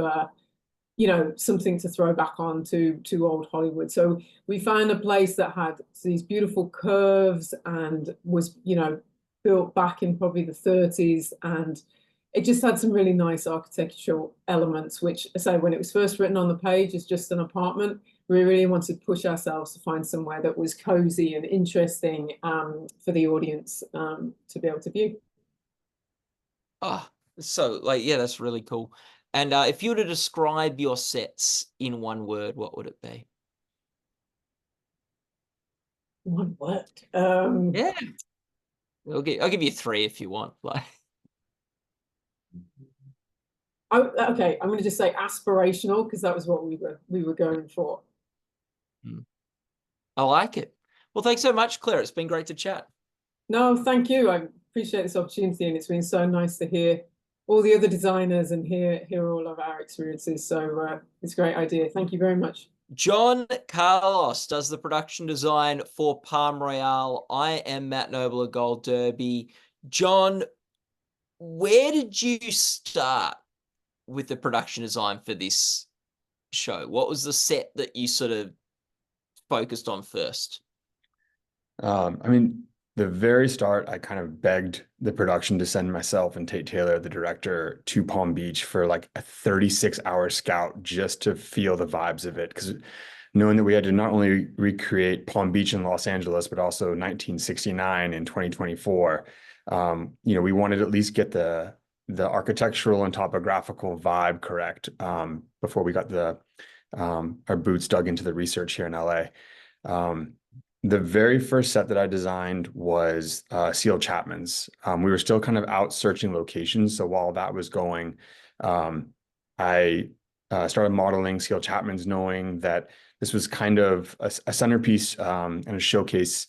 something to throw back on to old Hollywood. So we found a place that had these beautiful curves and was, built back in probably the 30s. And it just had some really nice architectural elements, which I say, when it was first written on the page as just an apartment, we really wanted to push ourselves to find somewhere that was cozy and interesting for the audience to be able to view. Yeah, that's really cool. And if you were to describe your sets in one word, what would it be? One word. Yeah. I'll give you three if you want. Okay, I'm going to just say aspirational, because that was what we were going for. I like it. Well, thanks so much, Claire. It's been great to chat. No, thank you. I appreciate this opportunity, and it's been so nice to hear all the other designers and hear all of our experiences. So it's a great idea. Thank you very much. Jon Carlos does the production design for Palm Royale. I am Matt Noble of Gold Derby. Jon, where did you start with the production design for this show? What was the set that you sort of focused on first? The very start, I kind of begged the production to send myself and Tate Taylor, the director, to Palm Beach for like a 36-hour scout just to feel the vibes of it. Because knowing that we had to not only recreate Palm Beach in Los Angeles, but also 1969 in 2024, we wanted to at least get the architectural and topographical vibe correct before we got our boots dug into the research here in LA. The very first set that I designed was Seal Chapman's. We were still kind of out searching locations. So while that was going, I started modeling Seal Chapman's, knowing that this was kind of a centerpiece and a showcase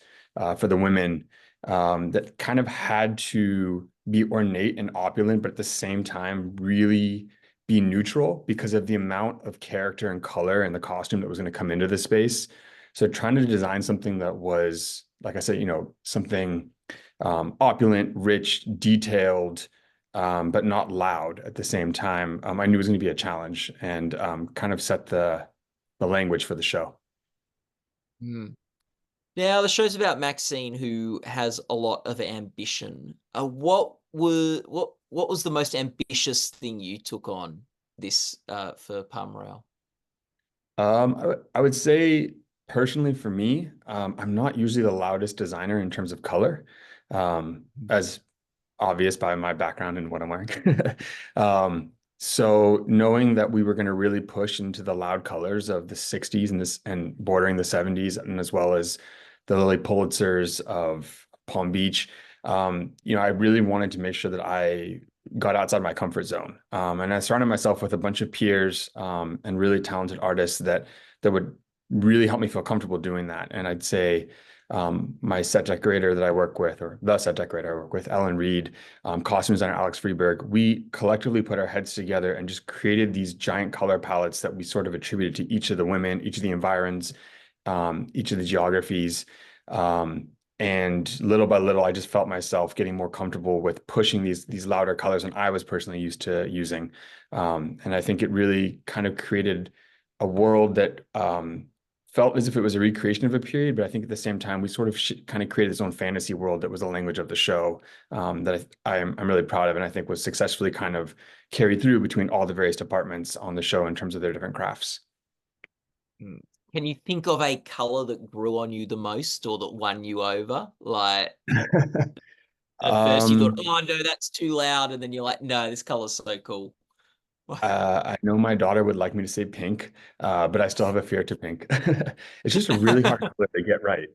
for the women that kind of had to be ornate and opulent, but at the same time really be neutral because of the amount of character and color and the costume that was going to come into the space. So trying to design something that was, like I said, something opulent, rich, detailed, but not loud at the same time, I knew it was going to be a challenge, and kind of set the language for the show. Now, the show's about Maxine, who has a lot of ambition. What what was the most ambitious thing you took on this for Palm Royale? I would say personally for me, I'm not usually the loudest designer in terms of color, as obvious by my background and what I'm wearing. So knowing that we were going to really push into the loud colors of the 60s and bordering the 70s, and as well as the Lilly Pulitzers of Palm Beach, I really wanted to make sure that I got outside my comfort zone. And I surrounded myself with a bunch of peers and really talented artists that would really help me feel comfortable doing that. And I'd say my set decorator that I work with, or the set decorator I work with, Ellen Reed, costume designer Alex Freeberg, we collectively put our heads together and just created these giant color palettes that we sort of attributed to each of the women, each of the environs, each of the geographies. And little by little, I just felt myself getting more comfortable with pushing these louder colors than I was personally used to using. And I think it really kind of created a world that felt as if it was a recreation of a period, but I think at the same time, we sort of kind of created this own fantasy world that was the language of the show, that I'm really proud of, and I think was successfully kind of carried through between all the various departments on the show in terms of their different crafts. Can you think of a color that grew on you the most or that won you over? Like at first you thought, oh no, that's too loud, and then you're like, no, this color's so cool. I know my daughter would like me to say pink, but I still have a fear to pink. It's just a really hard color to get right.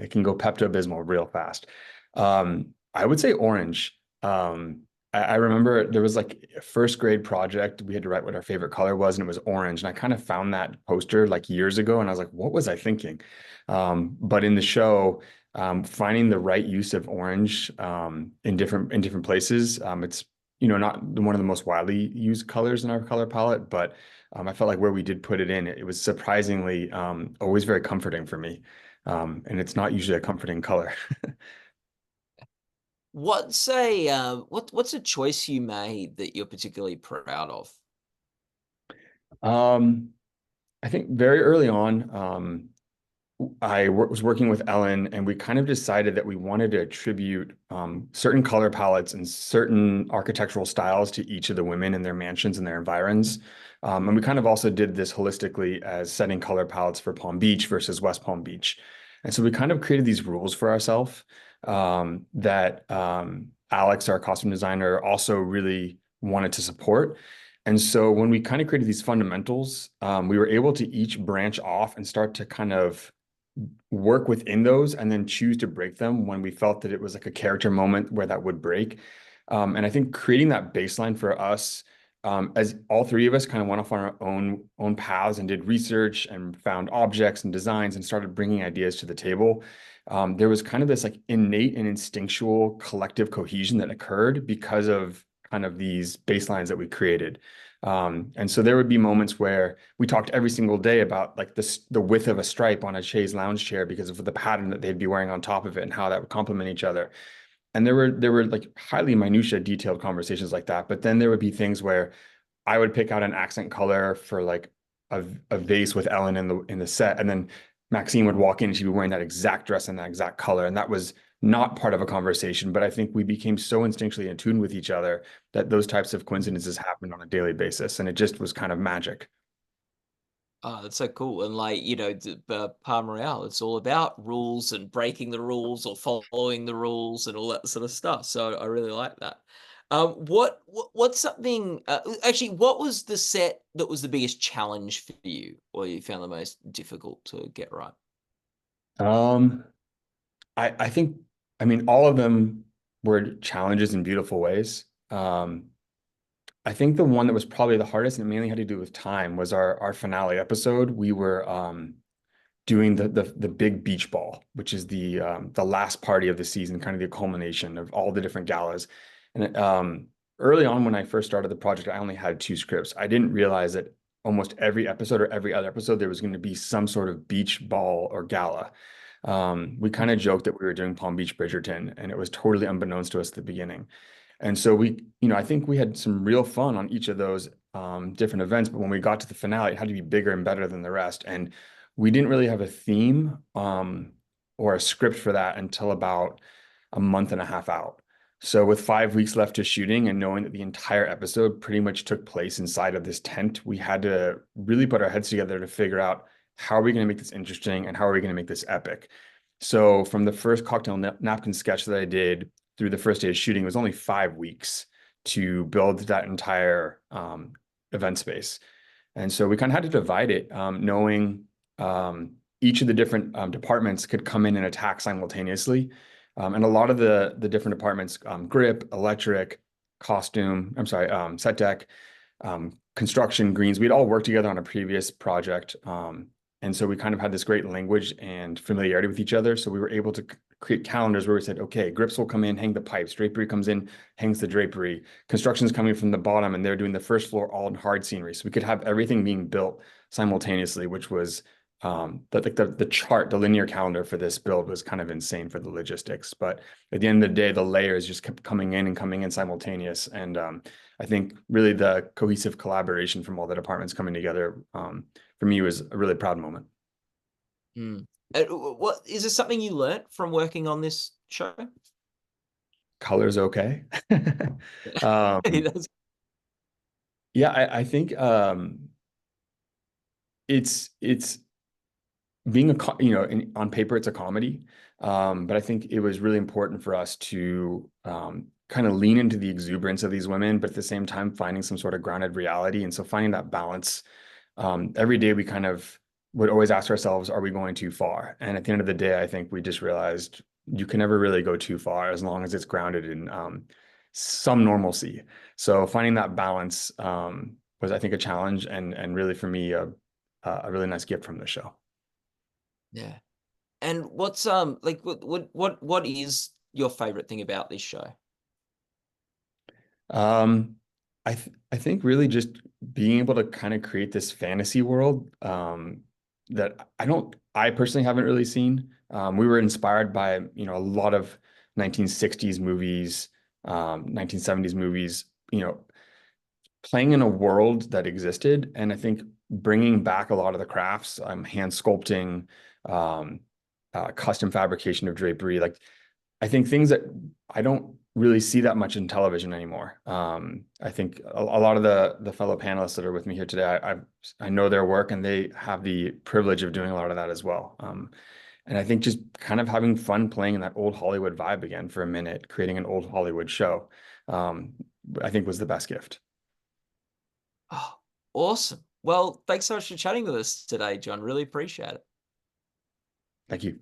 It can go Pepto-Bismol real fast. I would say orange. I remember there was like a first grade project. We had to write what our favorite color was, and it was orange. And I kind of found that poster like years ago, and I was like, what was I thinking? But in the show, finding the right use of orange in different places, it's not one of the most widely used colors in our color palette, but I felt like where we did put it in, it was surprisingly always very comforting for me. And it's not usually a comforting color. What's a choice you made that you're particularly proud of? I think very early on, I was working with Ellen, and we kind of decided that we wanted to attribute certain color palettes and certain architectural styles to each of the women in their mansions and their environs. And we kind of also did this holistically as setting color palettes for Palm Beach versus West Palm Beach. And so we kind of created these rules for ourselves that Alex, our costume designer, also really wanted to support. And so when we kind of created these fundamentals, we were able to each branch off and start to kind of work within those and then choose to break them when we felt that it was like a character moment where that would break. And I think creating that baseline for us, as all three of us kind of went off on our own paths and did research and found objects and designs and started bringing ideas to the table, there was kind of this like innate and instinctual collective cohesion that occurred because of kind of these baselines that we created. And so there would be moments where we talked every single day about like the width of a stripe on a chaise lounge chair because of the pattern that they'd be wearing on top of it and how that would complement each other. And there were like highly minutiae detailed conversations like that. But then there would be things where I would pick out an accent color for like a vase with Ellen in the set, and then Maxine would walk in and she'd be wearing that exact dress and that exact color. And that was not part of a conversation, but I think we became so instinctually in tune with each other that those types of coincidences happened on a daily basis. And it just was kind of magic. Oh, that's so cool. And like, Palm Royale, it's all about rules and breaking the rules or following the rules and all that sort of stuff. So I really like that. What's something, actually, what was the set that was the biggest challenge for you or you found the most difficult to get right? I think, I mean, all of them were challenges in beautiful ways. I think the one that was probably the hardest, and it mainly had to do with time, was our finale episode. We were doing the big beach ball, which is the last party of the season, kind of the culmination of all the different galas. And early on, when I first started the project, I only had 2 scripts. I didn't realize that almost every episode or every other episode, there was going to be some sort of beach ball or gala. We kind of joked that we were doing Palm Beach Bridgerton, and it was totally unbeknownst to us at the beginning. And so I think we had some real fun on each of those different events, but when we got to the finale, it had to be bigger and better than the rest. And we didn't really have a theme or a script for that until about a month and a half out. So with 5 weeks left to shooting and knowing that the entire episode pretty much took place inside of this tent, we had to really put our heads together to figure out how are we going to make this interesting and how are we going to make this epic. So from the first cocktail napkin sketch that I did through the first day of shooting, it was only 5 weeks to build that entire event space. And so we kind of had to divide it, knowing each of the different departments could come in and attack simultaneously. And a lot of the different departments, grip, electric, costume, set deck, construction, greens, we'd all worked together on a previous project. And so we kind of had this great language and familiarity with each other. So we were able to create calendars where we said, okay, grips will come in, hang the pipes, drapery comes in, hangs the drapery, construction's coming from the bottom and they're doing the first floor all in hard scenery. So we could have everything being built simultaneously, which was the chart, the linear calendar for this build was kind of insane for the logistics. But at the end of the day, the layers just kept coming in simultaneous. And I think really the cohesive collaboration from all the departments coming together for me was a really proud moment. What is there something you learned from working on this show? Color's okay. Yeah, I think it's being on paper it's a comedy, but I think it was really important for us to kind of lean into the exuberance of these women, but at the same time finding some sort of grounded reality. And so finding that balance, every day we kind of would always ask ourselves, are we going too far? And at the end of the day, I think we just realized you can never really go too far as long as it's grounded in some normalcy. So finding that balance was, I think, a challenge and really for me a really nice gift from the show. Yeah. And what's what is your favorite thing about this show? I think really just being able to kind of create this fantasy world that I personally haven't really seen. We were inspired by, a lot of 1960s movies, 1970s movies, playing in a world that existed. And I think bringing back a lot of the crafts, hand sculpting, custom fabrication of drapery, like I think things that I don't really see that much in television anymore. I think a lot of the fellow panelists that are with me here today, I know their work and they have the privilege of doing a lot of that as well. And I think just kind of having fun playing in that old Hollywood vibe again for a minute, creating an old Hollywood show, I think was the best gift. Oh, awesome. Well, thanks so much for chatting with us today, Jon. Really appreciate it. Thank you.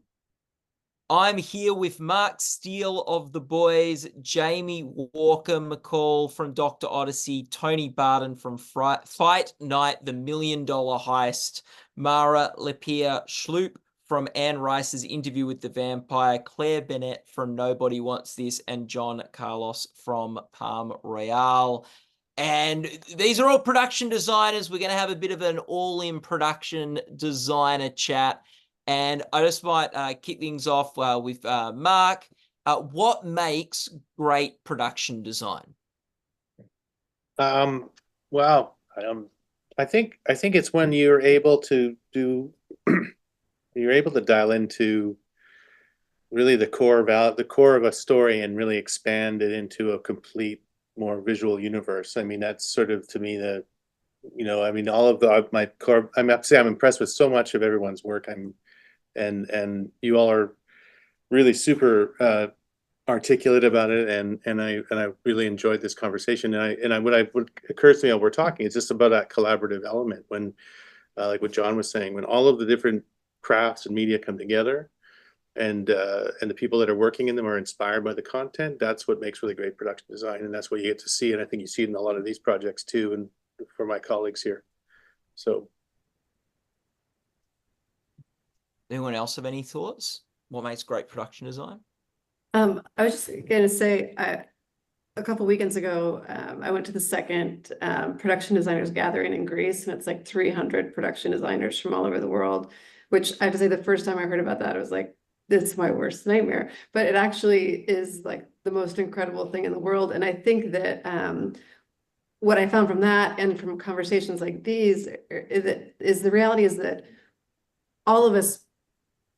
I'm here with Mark Steele of The Boys, Jamie Walker McCall from Dr. Odyssey, Toni Barton from Fight Night, The Million Dollar Heist, Mara LePere-Schloop from Anne Rice's Interview with the Vampire, Claire Bennett from Nobody Wants This, and Jon Carlos from Palm Royale. And these are all production designers. We're going to have a bit of an all-in production designer chat. And I just might kick things off with Mark. What makes great production design? Well, I think it's when you're able to dial into really the core of a story and really expand it into a complete, more visual universe. I mean, that's sort of, to me, all of my core. I'm impressed with so much of everyone's work. And you all are really super articulate about it, and I really enjoyed this conversation. And what occurs to me while we're talking is just about that collaborative element when, like what Jon was saying, when all of the different crafts and media come together, and the people that are working in them are inspired by the content. That's what makes really great production design, and that's what you get to see. And I think you see it in a lot of these projects too, and for my colleagues here. So. Anyone else have any thoughts? What makes great production design? I was just going to say, a couple weekends ago, I went to the second production designers gathering in Greece, and it's like 300 production designers from all over the world, which I have to say, the first time I heard about that, I was like, this is my worst nightmare. But it actually is like the most incredible thing in the world. And I think that what I found from that and from conversations like these is the reality is that all of us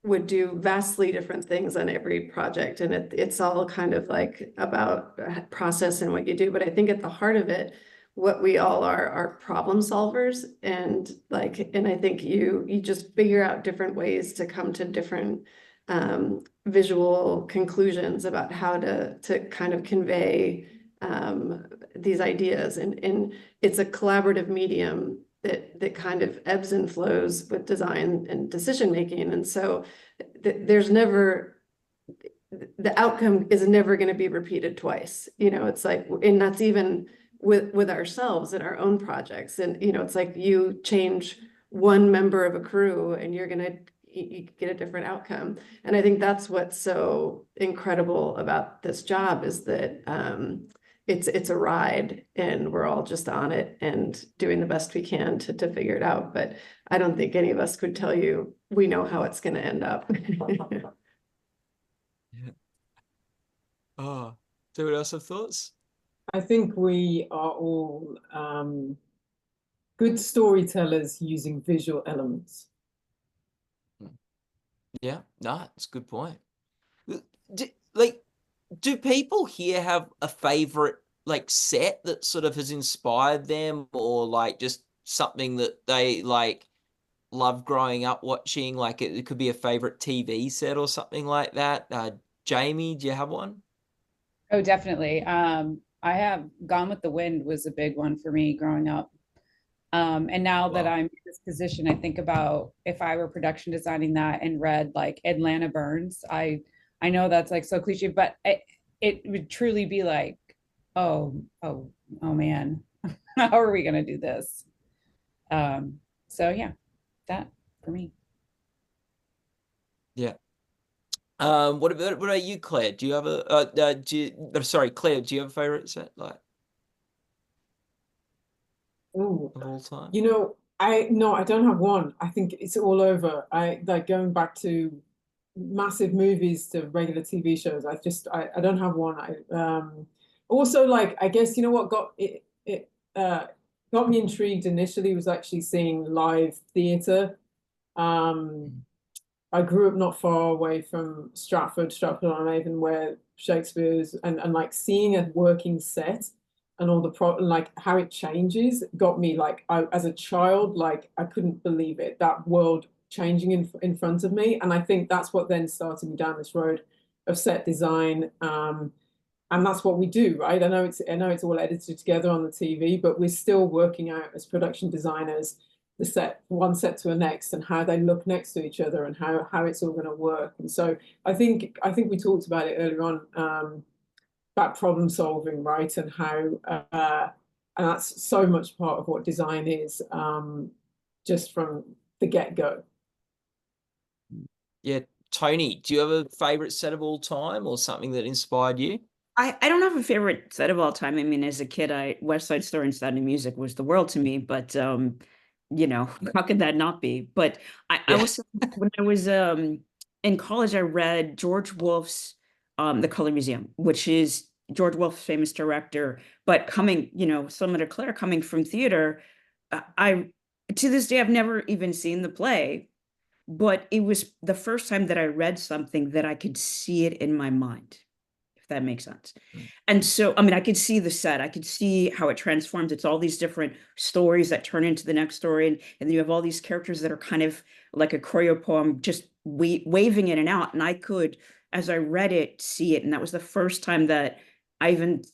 would do vastly different things on every project. And it's all kind of like about process and what you do. But I think at the heart of it, what we all are problem solvers. And I think you just figure out different ways to come to different visual conclusions about how to kind of convey these ideas. And it's a collaborative medium that kind of ebbs and flows with design and decision making. And so there's never, the outcome is never going to be repeated twice. It's like, and that's even with ourselves and our own projects. And, it's like you change one member of a crew and you get a different outcome. And I think that's what's so incredible about this job is that it's a ride and we're all just on it and doing the best we can to figure it out. But I don't think any of us could tell you we know how it's going to end up. Yeah. Oh, do anyone else have thoughts? I think we are all good storytellers using visual elements. Yeah, no, it's a good point. Do people here have a favorite set that sort of has inspired them, or just something that they love growing up watching? It could be a favorite TV set or something like that. Jamie, do you have one? Oh, definitely. I have Gone with the Wind was a big one for me growing up. And now that I'm in this position, I think about if I were production designing that and read Atlanta Burns, I know that's so cliche, but it would truly be oh man, how are we gonna do this? So yeah, that for me. Yeah. What about you, Claire? Do you have a sorry, Claire, do you have a favorite set Ooh. of all time? I don't have one. I think it's all over. I going back to massive movies to regular TV shows. I don't have one. Also I guess what got got me intrigued initially was actually seeing live theater. I grew up not far away from Stratford-on-Avon, where Shakespeare's and seeing a working set and all the how it changes got me as a child, I couldn't believe it, that world changing in front of me. And I think that's what then started me down this road of set design. And that's what we do, right? I know it's all edited together on the TV, but we're still working out as production designers one set to the next and how they look next to each other and how it's all going to work. And so I think we talked about it earlier on, about problem solving, right? And how and that's so much part of what design is, just from the get-go. Yeah, Toni, do you have a favorite set of all time or something that inspired you? I don't have a favorite set of all time. I mean, as a kid, West Side Story and Sound of Music was the world to me, but how could that not be? But I was, when I was in college, I read George Wolfe's The Color Museum, which is George Wolfe's famous director, but coming, similar to Claire, coming from theater, to this day, I've never even seen the play, but it was the first time that I read something that I could see it in my mind, if that makes sense. And so, I mean, I could see the set, I could see how it transforms. It's all these different stories that turn into the next story. And then you have all these characters that are kind of like a choreo poem, just waving in and out. And I could, as I read it, see it. And that was the first time that I even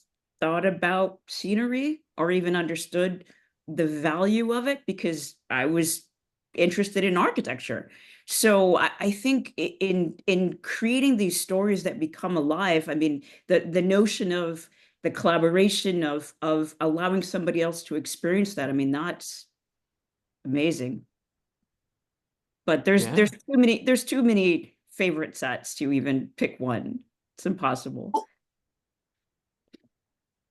thought about scenery or even understood the value of it, because I was interested in architecture. So I think in creating these stories that become alive, I mean, the notion of the collaboration of allowing somebody else to experience that, I mean, that's amazing. But there's too many favorite sets to even pick one. It's impossible.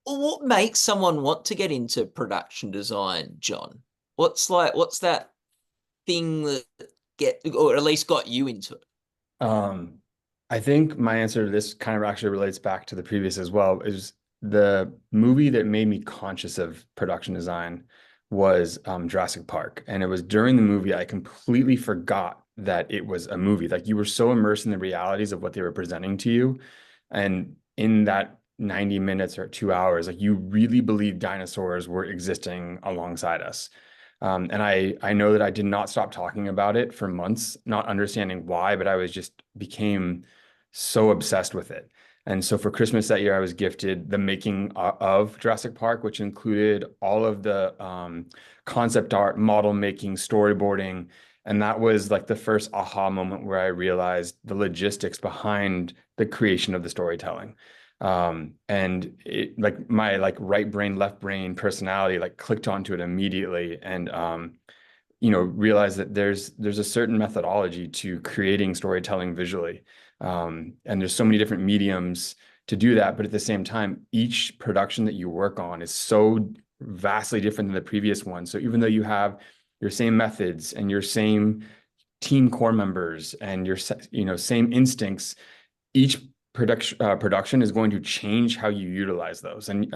Well, what makes someone want to get into production design, Jon? What's that thing that or at least got you into it? I think my answer to this kind of actually relates back to the previous as well. Is the movie that made me conscious of production design was Jurassic Park. And it was during the movie I completely forgot that it was a movie. Like, you were so immersed in the realities of what they were presenting to you. And in that 90 minutes or 2 hours, like, you really believed dinosaurs were existing alongside us. And I know that I did not stop talking about it for months, not understanding why, but I was just became so obsessed with it. And so for Christmas that year, I was gifted the making of Jurassic Park, which included all of the concept art, model making, storyboarding. And that was like the first aha moment where I realized the logistics behind the creation of the storytelling. And it, like, my like right brain, left brain personality like clicked onto it immediately, and realized that there's a certain methodology to creating storytelling visually. And there's so many different mediums to do that, but at the same time, each production that you work on is so vastly different than the previous one. So even though you have your same methods and your same team core members and your same instincts, each production is going to change how you utilize those. And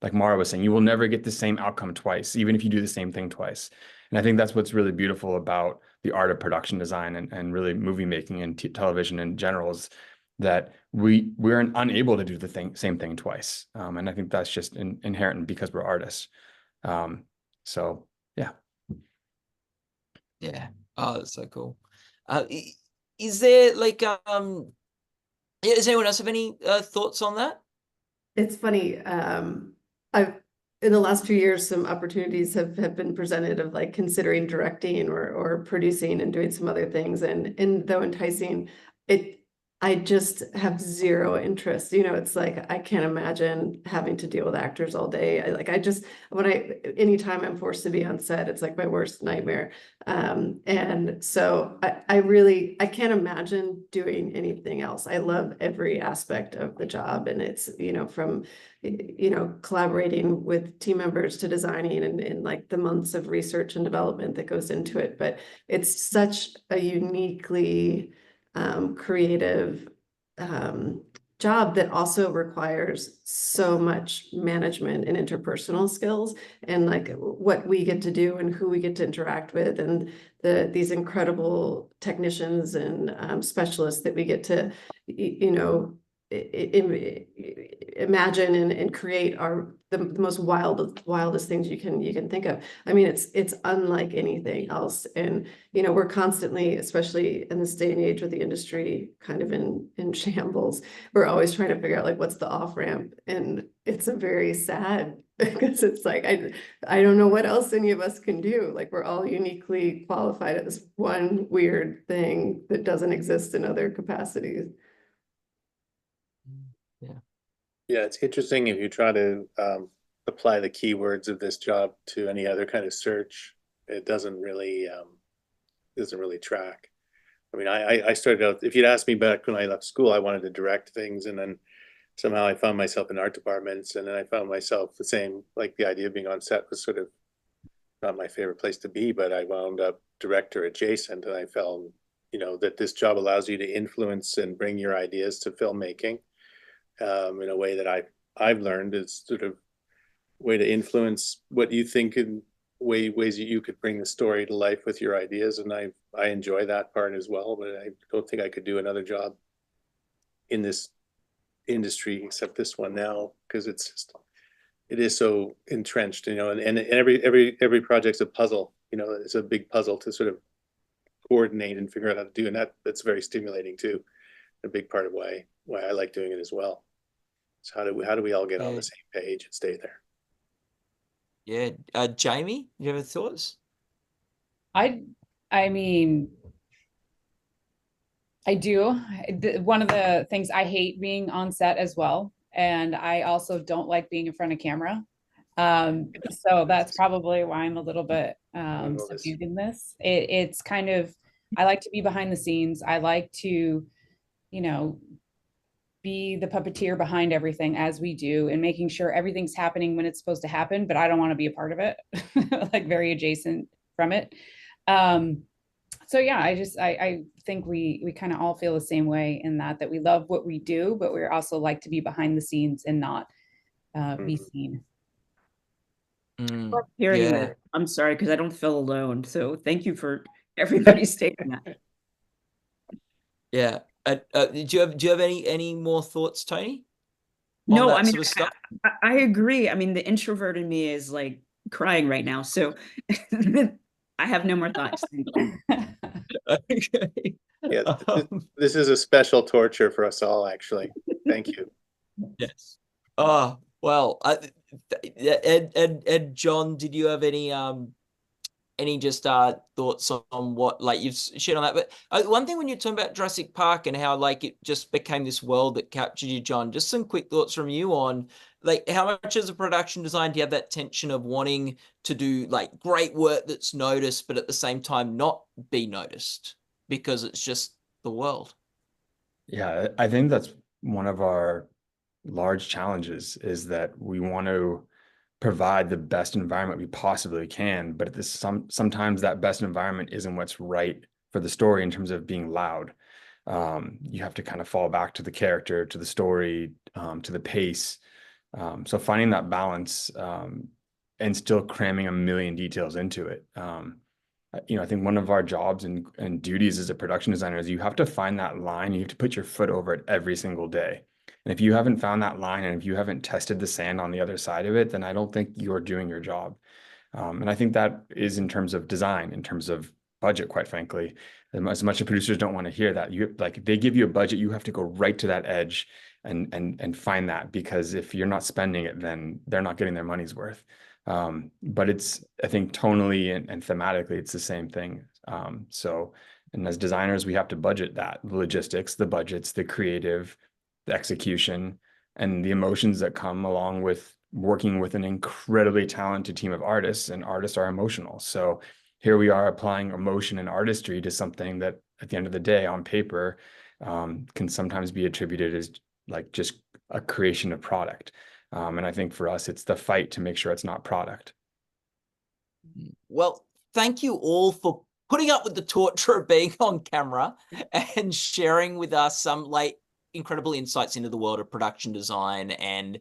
like Mara was saying, you will never get the same outcome twice, even if you do the same thing twice. And I think that's what's really beautiful about the art of production design and really movie making and television in general, is that we're unable to do the same thing twice. And I think that's just inherent because we're artists. So yeah. Yeah. Oh, that's so cool. Is there like does anyone else have any thoughts on that? It's funny. I've in the last few years, some opportunities have been presented of like considering directing or producing and doing some other things. And though enticing, I just have zero interest. It's like I can't imagine having to deal with actors all day. Anytime I'm forced to be on set, it's like my worst nightmare. And so I can't imagine doing anything else. I love every aspect of the job, and it's from collaborating with team members to designing and like the months of research and development that goes into it. But it's such a uniquely creative job that also requires so much management and interpersonal skills, and like what we get to do and who we get to interact with, and these incredible technicians and specialists that we get to imagine and create the most wildest things you can think of. I mean, it's unlike anything else. And we're constantly, especially in this day and age with the industry kind of in shambles, we're always trying to figure out like what's the off ramp, and it's a very sad because it's like I don't know what else any of us can do. Like, we're all uniquely qualified at this one weird thing that doesn't exist in other capacities. Yeah, it's interesting if you try to apply the keywords of this job to any other kind of search, it doesn't really track. I mean, I started out, if you'd asked me back when I left school, I wanted to direct things, and then somehow I found myself in art departments, and then I found myself the same, like the idea of being on set was sort of not my favorite place to be, but I wound up director adjacent, and I felt, that this job allows you to influence and bring your ideas to filmmaking. In a way that I've learned is sort of way to influence what you think in ways that you could bring the story to life with your ideas. And I enjoy that part as well, but I don't think I could do another job in this industry except this one now, because it is so entrenched, and every project's a puzzle, it's a big puzzle to sort of coordinate and figure out how to do. And that's very stimulating too. A big part of why I like doing it as well. So how do we all get on the same page and stay there? Yeah. Jamie, you have any thoughts? I mean, I do. One of the things, I hate being on set as well. And I also don't like being in front of camera. So that's probably why I'm a little bit subdued in this. It's kind of, I like to be behind the scenes. I like to, be the puppeteer behind everything as we do, and making sure everything's happening when it's supposed to happen, but I don't want to be a part of it, like very adjacent from it. So yeah, I think we kind of all feel the same way in that we love what we do, but we're also like to be behind the scenes and not be seen. Hearing that, I'm sorry, because I don't feel alone. So thank you for everybody stating that. Yeah. Do you have any more thoughts, Toni? No, that I mean, sort of stuff? I agree. I mean, the introvert in me is like crying right now. So I have no more thoughts. Thank you. Okay. Yeah, Um, this is a special torture for us all, actually. Thank you. yes. Oh, well, Ed, John, did you have any just thoughts on what, like, you've shared on that? But one thing when you're talking about Jurassic Park and how like it just became this world that captured you, John, just some quick thoughts from you on like how much as a production design do you have that tension of wanting to do like great work that's noticed, but at the same time not be noticed because it's just the world? Yeah, I think that's one of our large challenges is that we want to provide the best environment we possibly can, but sometimes that best environment isn't what's right for the story in terms of being loud. You have to kind of fall back to the character, to the story, to the pace. So finding that balance and still cramming a million details into it. I think one of our jobs and duties as a production designer is you have to find that line. You have to put your foot over it every single day. And if you haven't found that line and if you haven't tested the sand on the other side of it, then I don't think you're doing your job. And I think that is in terms of design, in terms of budget, quite frankly. As much as producers don't want to hear that, you like if they give you a budget, you have to go right to that edge and find that, because if you're not spending it, then they're not getting their money's worth. But I think tonally and thematically, it's the same thing. And as designers, we have to budget that, the logistics, the budgets, the creative, the execution, and the emotions that come along with working with an incredibly talented team of artists, and artists are emotional. So here we are applying emotion and artistry to something that at the end of the day on paper can sometimes be attributed as like just a creation of product. And I think for us, it's the fight to make sure it's not product. Well, thank you all for putting up with the torture of being on camera and sharing with us some like incredible insights into the world of production design. And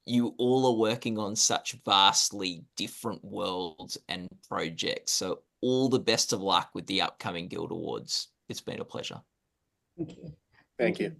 you all are working on such vastly different worlds and projects. So all the best of luck with the upcoming Guild Awards. It's been a pleasure. Thank you. Thank you.